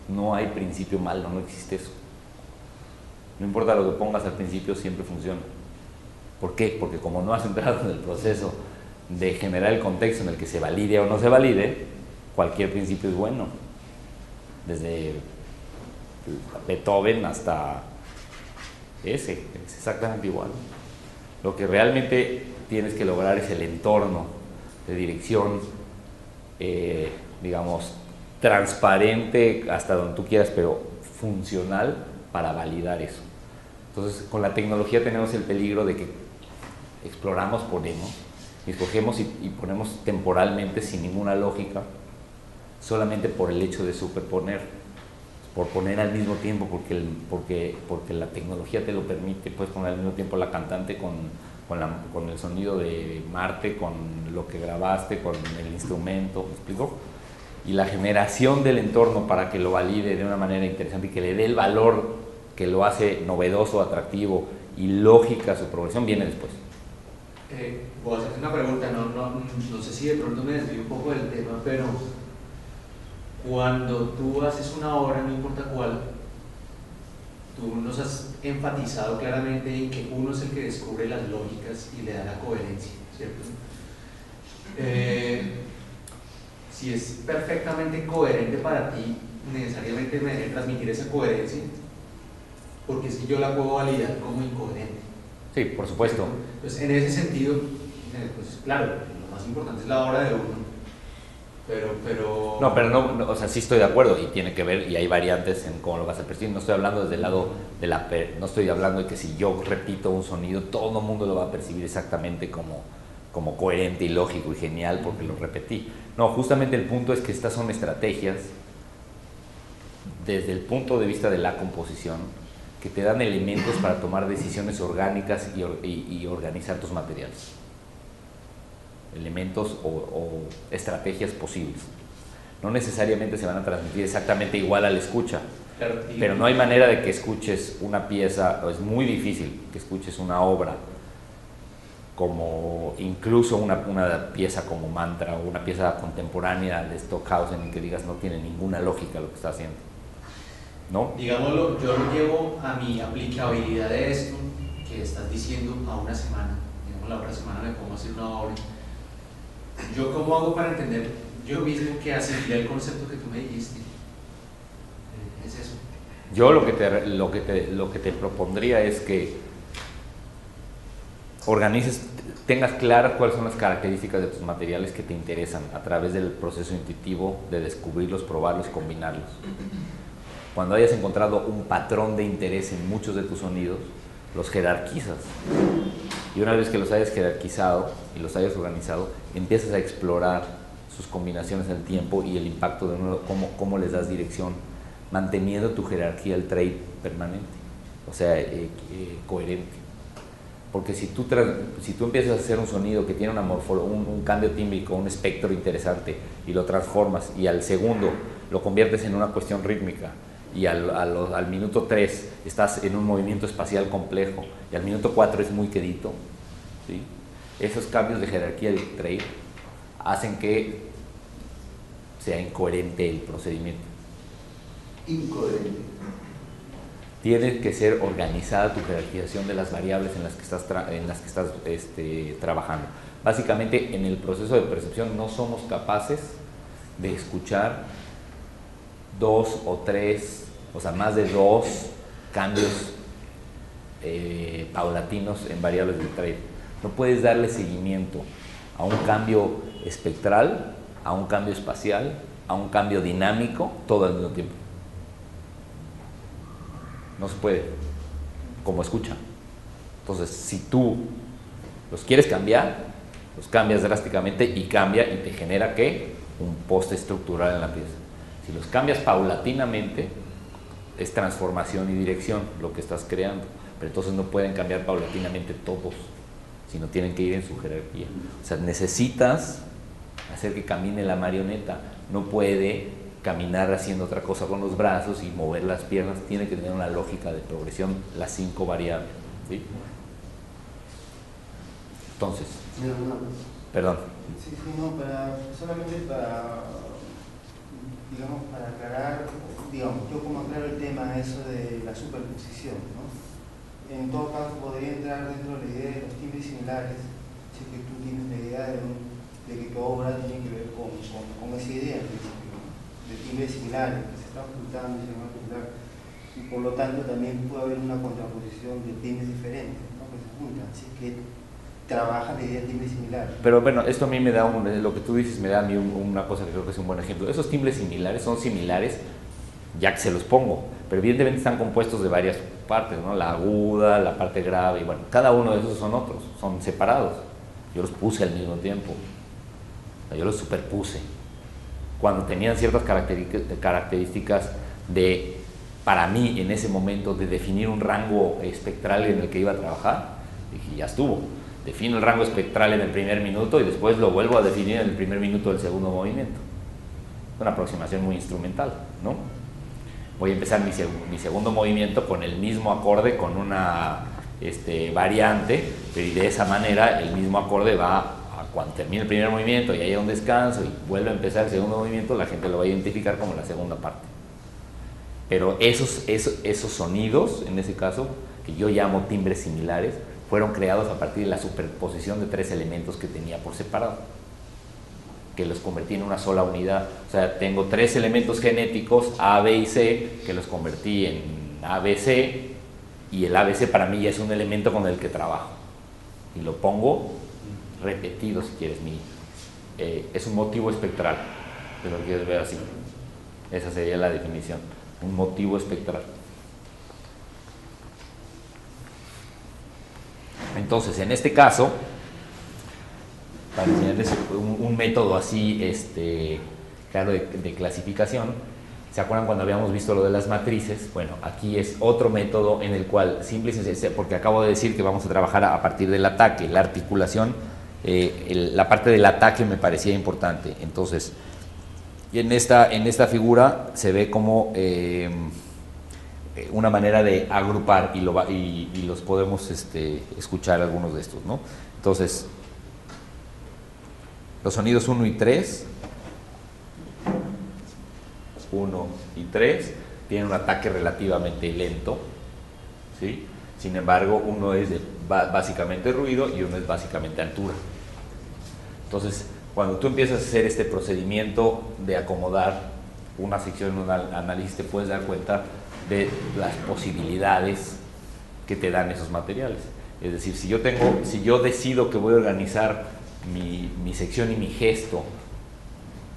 No hay principio malo, no existe eso. No importa lo que pongas al principio, siempre funciona. ¿Por qué? Porque como no has entrado en el proceso de generar el contexto en el que se valide o no se valide, cualquier principio es bueno. Desde Beethoven hasta ese, es exactamente igual. Lo que realmente tienes que lograr es el entorno de dirección, digamos, transparente hasta donde tú quieras, pero funcional para validar eso. Entonces, con la tecnología tenemos el peligro de que exploramos, ponemos, y escogemos y ponemos temporalmente sin ninguna lógica, solamente por el hecho de superponer, por poner al mismo tiempo, porque la tecnología te lo permite. Puedes poner al mismo tiempo la cantante con el sonido de Marte, con lo que grabaste, con el instrumento, ¿me explico? Y la generación del entorno para que lo valide de una manera interesante y que le dé el valor que lo hace novedoso, atractivo y lógica a su progresión viene después. Voy a hacerte una pregunta, no sé si de pronto me desvío un poco del tema, pero cuando tú haces una obra, no importa cuál, tú nos has enfatizado claramente en que uno es el que descubre las lógicas y le da la coherencia, ¿cierto? Si es perfectamente coherente para ti, necesariamente me debe transmitir esa coherencia, porque si yo la puedo validar como incoherente. Sí, por supuesto. Entonces, en ese sentido, pues claro, lo más importante es la obra de uno. No, o sea, sí estoy de acuerdo y tiene que ver, y hay variantes en cómo lo vas a percibir. No estoy hablando desde el lado no estoy hablando de que si yo repito un sonido, todo el mundo lo va a percibir exactamente como coherente y lógico y genial porque lo repetí. No, justamente el punto es que estas son estrategias desde el punto de vista de la composición que te dan elementos para tomar decisiones orgánicas y organizar tus materiales. Elementos o estrategias posibles. No necesariamente se van a transmitir exactamente igual al escucha, pero no hay manera de que escuches una pieza, o es muy difícil que escuches una obra como incluso una pieza como Mantra o una pieza contemporánea de Stockhausen en que digas no tiene ninguna lógica lo que está haciendo, ¿no? Digámoslo, yo lo llevo a mi aplicabilidad de esto que estás diciendo a una semana. Digamos, la otra semana me pongo a hacer una obra. ¿Yo cómo hago para entender yo mismo que asentí el concepto que tú me dijiste? Es eso. Yo lo que te propondría es que organices, tengas claras cuáles son las características de tus materiales que te interesan a través del proceso intuitivo de descubrirlos, probarlos, combinarlos. Cuando hayas encontrado un patrón de interés en muchos de tus sonidos, los jerarquizas. Y una vez que los hayas jerarquizado y los hayas organizado, empiezas a explorar sus combinaciones en el tiempo y el impacto de uno, cómo les das dirección, manteniendo tu jerarquía, el trade permanente, o sea, coherente. Porque si tú empiezas a hacer un sonido que tiene un cambio tímbrico, un espectro interesante, y lo transformas, y al segundo lo conviertes en una cuestión rítmica, y al minuto 3 estás en un movimiento espacial complejo, y al minuto 4 es muy quedito, ¿sí? Esos cambios de jerarquía del trade hacen que sea incoherente el procedimiento. Incoherente. Tiene que ser organizada tu jerarquización de las variables en las que estás trabajando. Básicamente, en el proceso de percepción no somos capaces de escuchar 2 o 3, o sea, más de 2 cambios paulatinos en variables del trade. No puedes darle seguimiento a un cambio espectral, a un cambio espacial, a un cambio dinámico, todo al mismo tiempo. No se puede, como escucha. Entonces, si tú los quieres cambiar, los cambias drásticamente y cambia y te genera, ¿qué? Un poste estructural en la pieza. Si los cambias paulatinamente, es transformación y dirección lo que estás creando. Pero entonces no pueden cambiar paulatinamente todos, sino tienen que ir en su jerarquía. O sea, necesitas hacer que camine la marioneta. No puede caminar haciendo otra cosa con los brazos y mover las piernas. Tiene que tener una lógica de progresión, las 5 variables, ¿sí? Entonces, perdón. Sí, no, solamente para, digamos, para aclarar, digamos, yo como aclaro el tema eso de la superposición, ¿no? en todo caso podría entrar dentro de la idea de los timbres similares, si es que tú tienes la idea de que tu obra tiene que ver con esa idea al principio, ¿no? De timbres similares, que se están juntando y se van a juntar, y por lo tanto también puede haber una contraposición de timbres diferentes, ¿no? Que se juntan, así que trabaja la idea de timbres similares. Pero bueno, esto a mí me da, lo que tú dices me da a mí una cosa que creo que es un buen ejemplo. Esos timbres similares son similares ya que se los pongo, pero evidentemente están compuestos de varias partes, ¿no? La aguda, la parte grave, y bueno, cada uno de esos son otros, son separados. Yo los puse al mismo tiempo, yo los superpuse. Cuando tenían ciertas características de, para mí en ese momento, de definir un rango espectral en el que iba a trabajar, dije, ya estuvo. Defino el rango espectral en el primer minuto y después lo vuelvo a definir en el primer minuto del segundo movimiento. Una aproximación muy instrumental, ¿no? Voy a empezar mi segundo movimiento con el mismo acorde, con una variante, pero y de esa manera el mismo acorde va a cuando termine el primer movimiento y haya un descanso y vuelve a empezar el segundo movimiento, la gente lo va a identificar como la segunda parte. Pero esos sonidos, en ese caso, que yo llamo timbres similares, fueron creados a partir de la superposición de tres elementos que tenía por separado, que los convertí en una sola unidad. O sea, tengo tres elementos genéticos, A, B y C, que los convertí en ABC, y el ABC para mí ya es un elemento con el que trabajo. Y lo pongo repetido, si quieres. Es un motivo espectral, si lo quieres ver así. Esa sería la definición, un motivo espectral. Entonces, en este caso, para enseñarles un método así, claro, de clasificación, ¿se acuerdan cuando habíamos visto lo de las matrices? Bueno, aquí es otro método en el cual, simple y sencillo, porque acabo de decir que vamos a trabajar a partir del ataque, la articulación, la parte del ataque me parecía importante. Entonces, en esta figura se ve como una manera de agrupar y los podemos escuchar algunos de estos, ¿no? Entonces, los sonidos 1 y 3, 1 y 3, tienen un ataque relativamente lento, ¿sí? Sin embargo, uno es básicamente ruido y uno es básicamente altura. Entonces, cuando tú empiezas a hacer este procedimiento de acomodar una sección en un análisis, te puedes dar cuenta de las posibilidades que te dan esos materiales. Es decir, si yo decido que voy a organizar mi sección y mi gesto,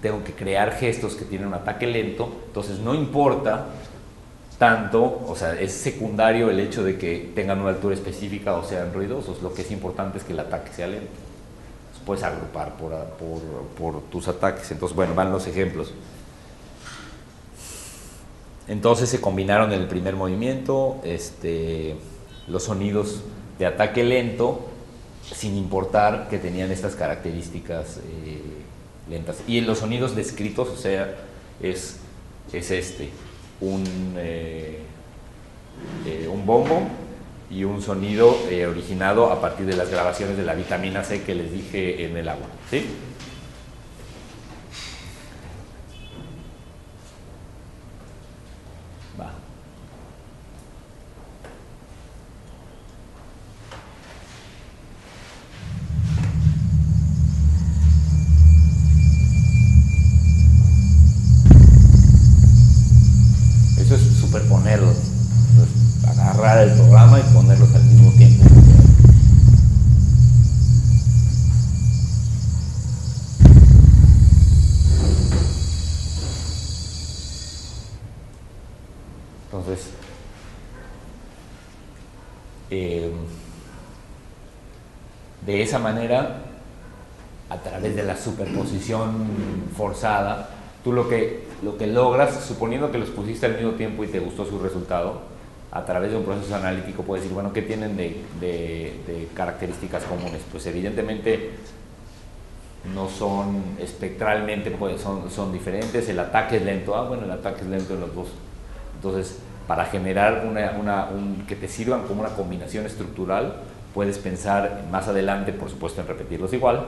tengo que crear gestos que tienen un ataque lento, entonces no importa tanto, o sea, es secundario el hecho de que tengan una altura específica o sean ruidosos, lo que es importante es que el ataque sea lento. Entonces puedes agrupar por tus ataques. Entonces, bueno, van los ejemplos. Entonces se combinaron en el primer movimiento los sonidos de ataque lento, sin importar que tenían estas características lentas. Y en los sonidos descritos, o sea, es un bombo y un sonido originado a partir de las grabaciones de la vitamina C que les dije en el agua, ¿sí? Va. Eso es superponerlos, agarrar el programa y ponerlos al mismo tiempo. Entonces, de esa manera, a través de la superposición forzada, tú lo que logras, suponiendo que los pusiste al mismo tiempo y te gustó su resultado, a través de un proceso analítico puedes decir, bueno, ¿qué tienen de características comunes? Pues evidentemente no son espectralmente, pues son diferentes, el ataque es lento, bueno, el ataque es lento en los dos. Entonces, para generar que te sirvan como una combinación estructural, puedes pensar más adelante, por supuesto, en repetirlos igual.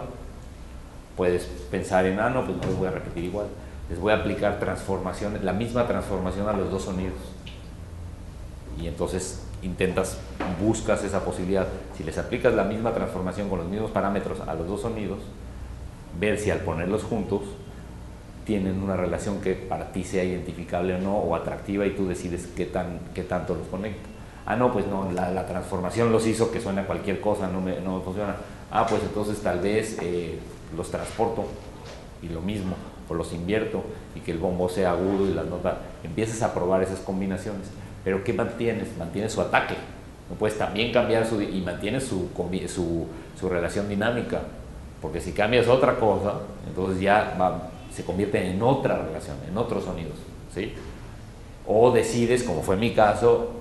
Puedes pensar en, no, pues no los voy a repetir igual. Les voy a aplicar transformaciones, la misma transformación a los dos sonidos. Y entonces buscas esa posibilidad. Si les aplicas la misma transformación con los mismos parámetros a los dos sonidos, ver si al ponerlos juntos tienen una relación que para ti sea identificable o no, o atractiva, y tú decides qué tanto los conecta. Ah, no, pues no, la transformación los hizo que suena cualquier cosa, no me funciona. Ah, pues entonces tal vez los transporto y lo mismo, o los invierto y que el bombo sea agudo y las notas. Empiezas a probar esas combinaciones, pero ¿qué mantienes? Mantienes su ataque. No puedes también cambiar y mantienes su relación dinámica, porque si cambias otra cosa, entonces ya se convierte en otra relación, en otros sonidos, ¿sí? O decides, como fue mi caso,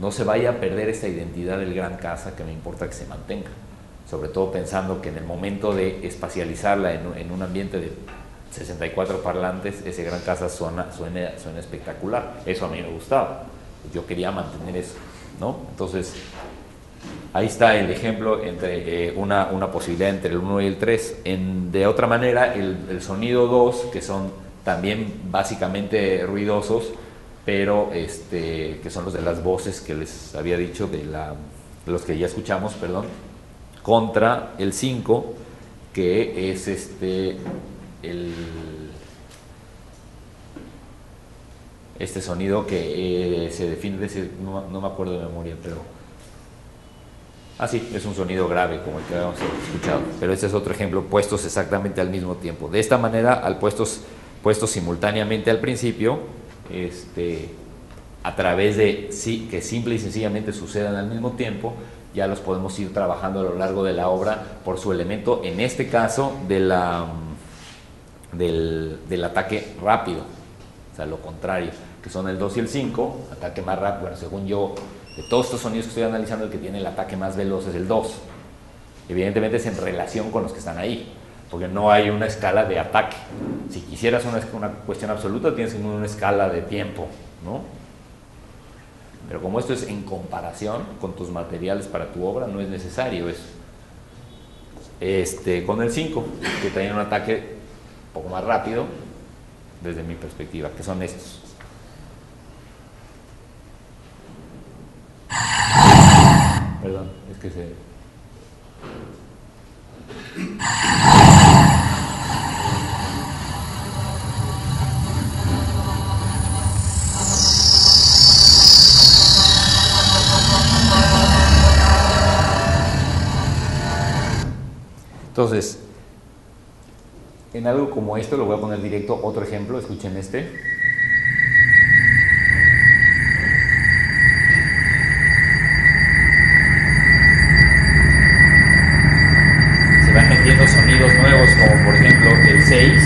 no se vaya a perder esta identidad del gran casa, que me importa que se mantenga, sobre todo pensando que en el momento de espacializarla en un ambiente de 64 parlantes, ese gran casa suena espectacular. Eso a mí me gustaba, yo quería mantener eso, ¿no? Entonces ahí está el ejemplo entre una posibilidad entre el 1 y el 3. De otra manera, el sonido 2, que son también básicamente ruidosos, pero que son los de las voces que les había dicho, de los que ya escuchamos, perdón, contra el 5, que es este sonido que se define, no me acuerdo de memoria, pero sí, es un sonido grave como el que habíamos escuchado, pero este es otro ejemplo, puestos exactamente al mismo tiempo. De esta manera, puestos simultáneamente al principio, a través de que simple y sencillamente sucedan al mismo tiempo, ya los podemos ir trabajando a lo largo de la obra por su elemento, en este caso del ataque rápido, o sea, lo contrario, que son el 2 y el 5, ataque más rápido. Bueno, según yo, de todos estos sonidos que estoy analizando, el que tiene el ataque más veloz es el 2. Evidentemente es en relación con los que están ahí, porque no hay una escala de ataque. Si quisieras una cuestión absoluta, tienes una escala de tiempo, ¿no? Pero como esto es en comparación con tus materiales para tu obra, no es necesario eso. Con el 5, que trae un ataque un poco más rápido, desde mi perspectiva, que son estos. Perdón, es que se... Entonces, en algo como esto, lo voy a poner directo, otro ejemplo, escuchen este. Se van metiendo sonidos nuevos, como por ejemplo el 6,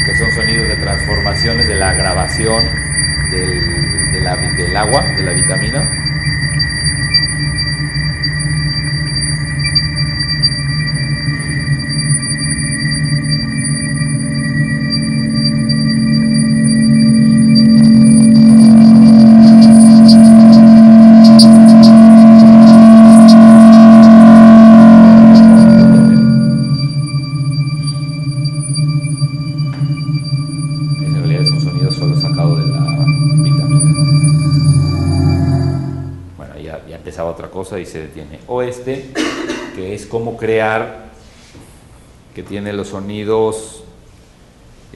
que son sonidos de transformaciones de la grabación del agua, de la vitamina. Y se detiene. O que es como crear, que tiene los sonidos,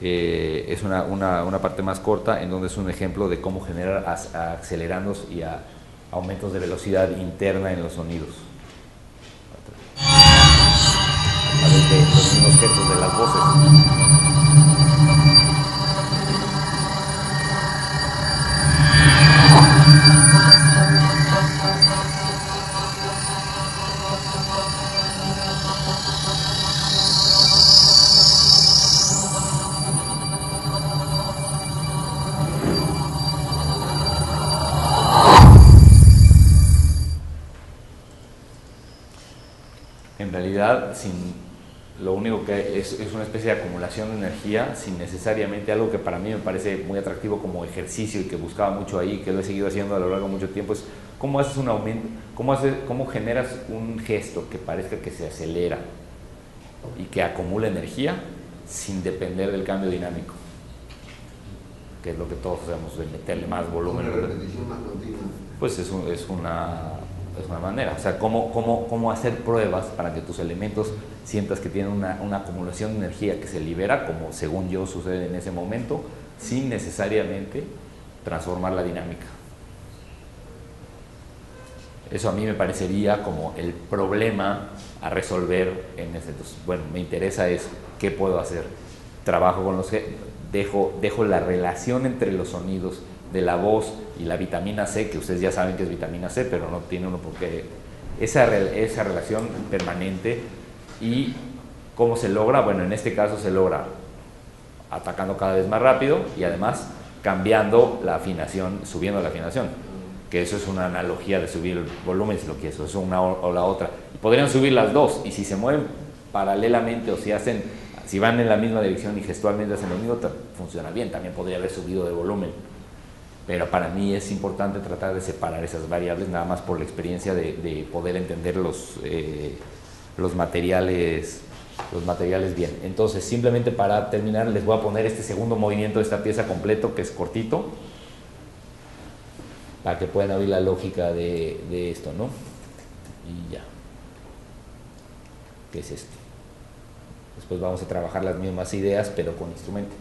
es una parte más corta, en donde es un ejemplo de cómo generar acelerandos y aumentos de velocidad interna en los sonidos, a través de los mismos gestos de las voces. Lo único que es una especie de acumulación de energía, sin necesariamente algo que para mí me parece muy atractivo como ejercicio y que buscaba mucho ahí, que lo he seguido haciendo a lo largo de mucho tiempo, es cómo haces un aumento, cómo generas un gesto que parezca que se acelera y que acumula energía sin depender del cambio dinámico. que es lo que todos hacemos, de meterle más volumen. Una repetición más continua. Pues es una manera. O sea, cómo hacer pruebas para que tus elementos sientas que tienen una acumulación de energía que se libera, como según yo sucede en ese momento, sin necesariamente transformar la dinámica. Eso a mí me parecería como el problema a resolver en ese. Entonces, bueno, me interesa es qué puedo hacer. Trabajo con los que dejo la relación entre los sonidos de la voz y la vitamina C, que ustedes ya saben que es vitamina C, pero no tiene uno por qué. Esa relación permanente. ¿Y cómo se logra? Bueno, en este caso se logra atacando cada vez más rápido y además cambiando la afinación, subiendo la afinación, que eso es una analogía de subir el volumen, si lo quieres, eso es una o la otra. Podrían subir las dos, y si se mueven paralelamente o si van en la misma dirección y gestualmente hacen lo mismo, funciona bien. También podría haber subido de volumen, pero para mí es importante tratar de separar esas variables, nada más por la experiencia de poder entender los materiales bien. Entonces, simplemente para terminar, les voy a poner este segundo movimiento de esta pieza completo, que es cortito, para que puedan oír la lógica de esto, ¿no? Y ya. ¿Qué es esto? Después vamos a trabajar las mismas ideas, pero con instrumento.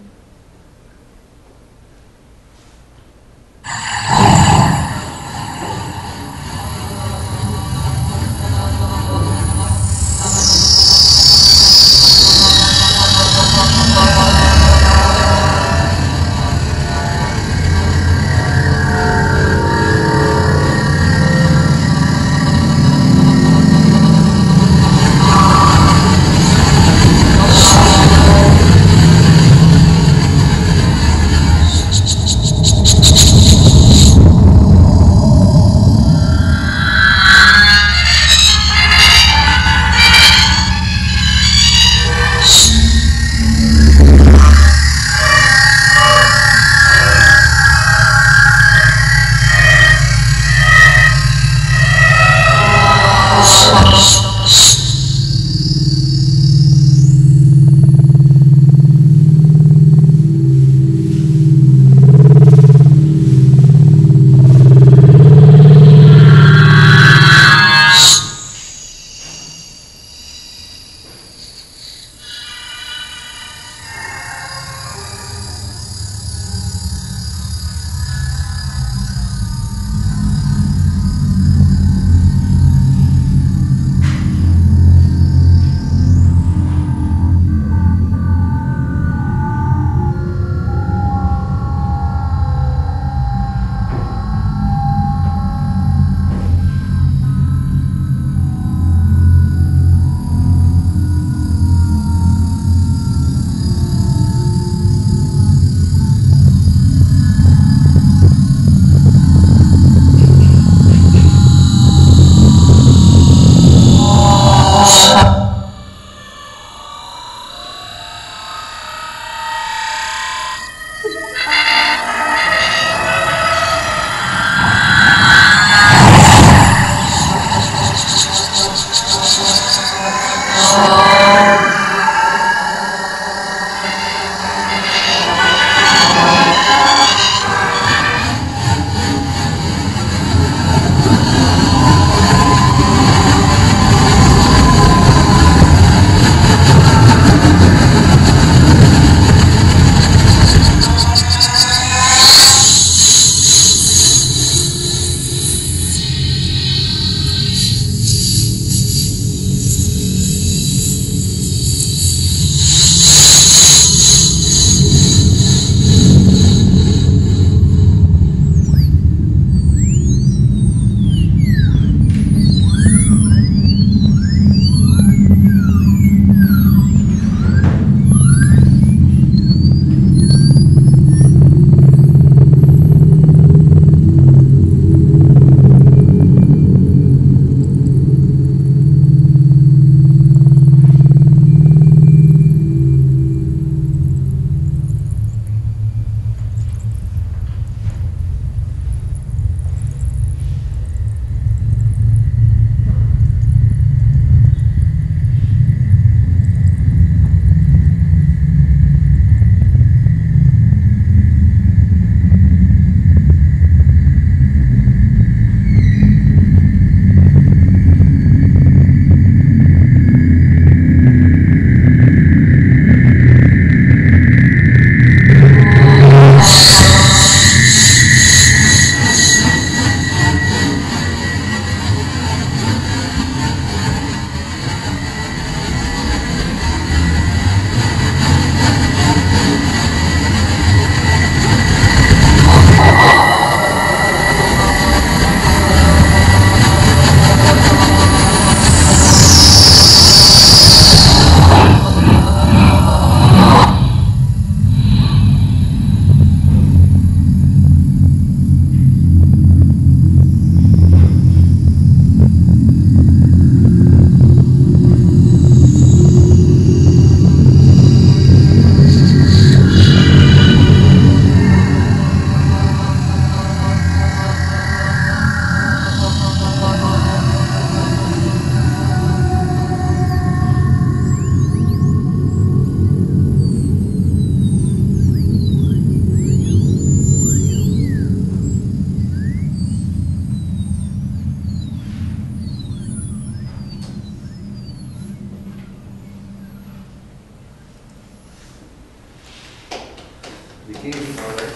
¿De qué es ahora?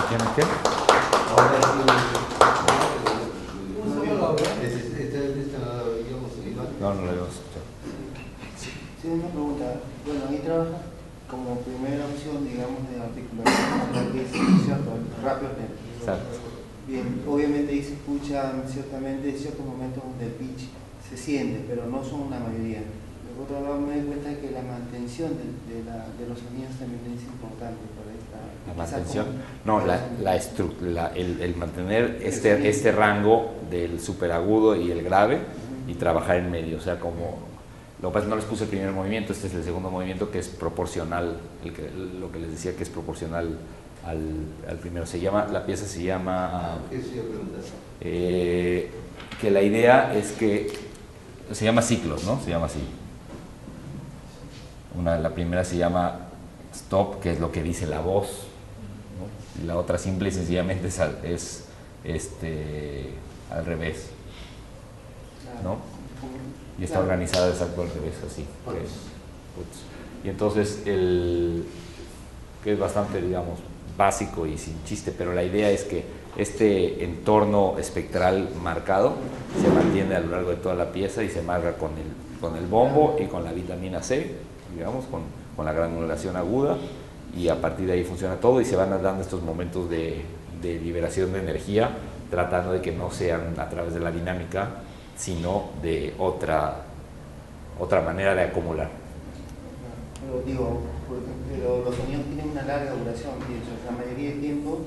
¿Quién es qué? Ahora ¿Cómo se llama la obra? digamos, Iván. No, no lo habíamos escuchado. Sí, una pregunta. Bueno, ahí trabaja como primera opción, digamos, de articulación, lo que es, ¿cierto? Rápido. Exacto. Bien, obviamente ahí se escuchan ciertamente ciertos momentos donde el pitch se siente, pero no son una mayoría. Por otro lado, me doy cuenta que la mantención de los sonidos también es importante para esta... La mantención, no, el mantener este rango del superagudo y el grave y trabajar en medio, o sea, como, lo que pasa es que no les puse el primer movimiento, este es el segundo movimiento que es proporcional, lo que les decía que es proporcional al primero. La pieza se llama, que la idea es que, se llama ciclos, ¿no? Se llama así. La primera se llama stop, que es lo que dice la voz, ¿no? Y la otra simple y sencillamente es al revés, ¿no? Y está organizada exacto al revés, así. Y entonces, que es bastante, digamos, básico y sin chiste, pero la idea es que este entorno espectral marcado se mantiene a lo largo de toda la pieza y se marca con el bombo y con la vitamina C, digamos, con la granulación aguda, y a partir de ahí funciona todo y se van dando estos momentos de liberación de energía, tratando de que no sean a través de la dinámica, sino de otra manera de acumular. Pero digo, pero los sonidos tienen una larga duración, pienso. La mayoría del tiempo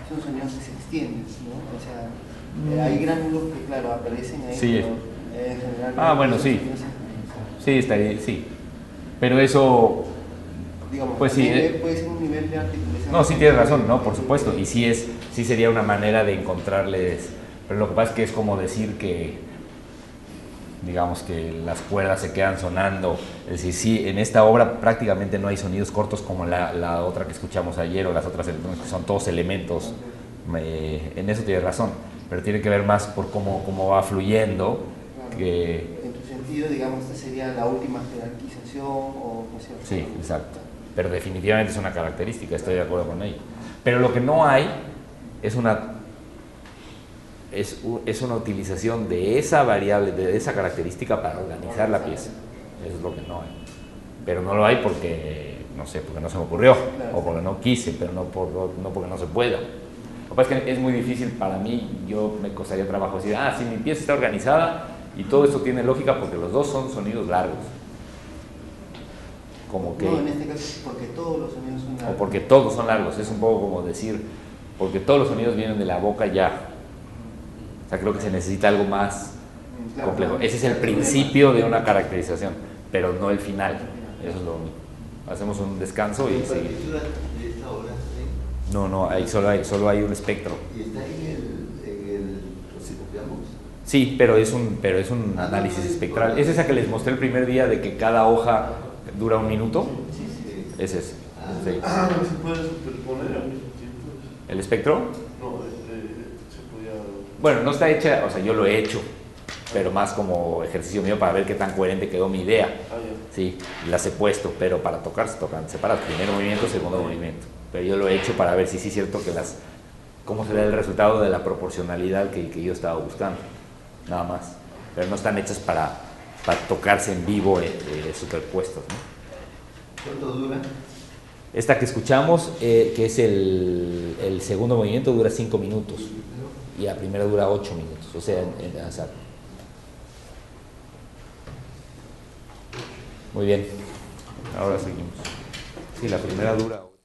son sonidos que se extienden, ¿no? O sea, hay gránulos que, claro, aparecen ahí, Sí. pero en general... Bueno, sí. Sí, está ahí, sí. Pero eso... Digamos, pues sí, puede ser un nivel de articulación. No, sí tienes razón, ¿no? Por supuesto. Y sí sería una manera de encontrarles... Pero lo que pasa es que es como decir que, digamos, que las cuerdas se quedan sonando. Es decir, sí, en esta obra prácticamente no hay sonidos cortos como la otra que escuchamos ayer o las otras electrónicas, que son todos elementos. En eso tienes razón. Pero tiene que ver más por cómo va fluyendo. Claro. Que... En tu sentido, digamos, esta sería la última jerarquización o cierto. Sí, exacto. Pero definitivamente es una característica, estoy de acuerdo con ella. Pero lo que no hay es una utilización de esa variable, de esa característica para organizar la pieza. Eso es lo que no hay. Pero no lo hay porque, no sé, porque no se me ocurrió, o porque no quise, pero no porque no se pueda. Lo que pasa es que es muy difícil para mí, me costaría trabajo decir, si mi pieza está organizada y todo esto tiene lógica porque los dos son sonidos largos. Como que, no, en este caso porque todos los sonidos son largos. O porque todos son largos, es un poco como decir, porque todos los sonidos vienen de la boca ya. O sea, creo que se necesita algo más complejo. Ese es el principio de una caracterización, pero no el final. Eso es lo único. Hacemos un descanso y seguimos. ¿De esta obra? ¿Sí? No, ahí solo hay un espectro. ¿Y está en el copiamos? Sí, pero es un análisis espectral. Es esa que les mostré el primer día de que cada hoja dura 1 minuto. Sí. Es ese. Sí. ¿No se puede superponer al mismo tiempo? ¿El espectro? No, se podía... Bueno, no está hecha, o sea, yo lo he hecho, pero más como ejercicio mío para ver qué tan coherente quedó mi idea. Ya. Sí, las he puesto, pero para tocar se tocan separados, primer movimiento, segundo movimiento. Pero yo lo he hecho para ver si sí es cierto que cómo se da el resultado de la proporcionalidad que yo estaba buscando, nada más. Pero no están hechas para tocarse en vivo superpuestos, ¿no? ¿Cuánto dura? Esta que escuchamos, que es el segundo movimiento, dura 5 minutos y la primera dura 8 minutos, o sea, muy bien, ahora seguimos. Sí, la primera dura 8.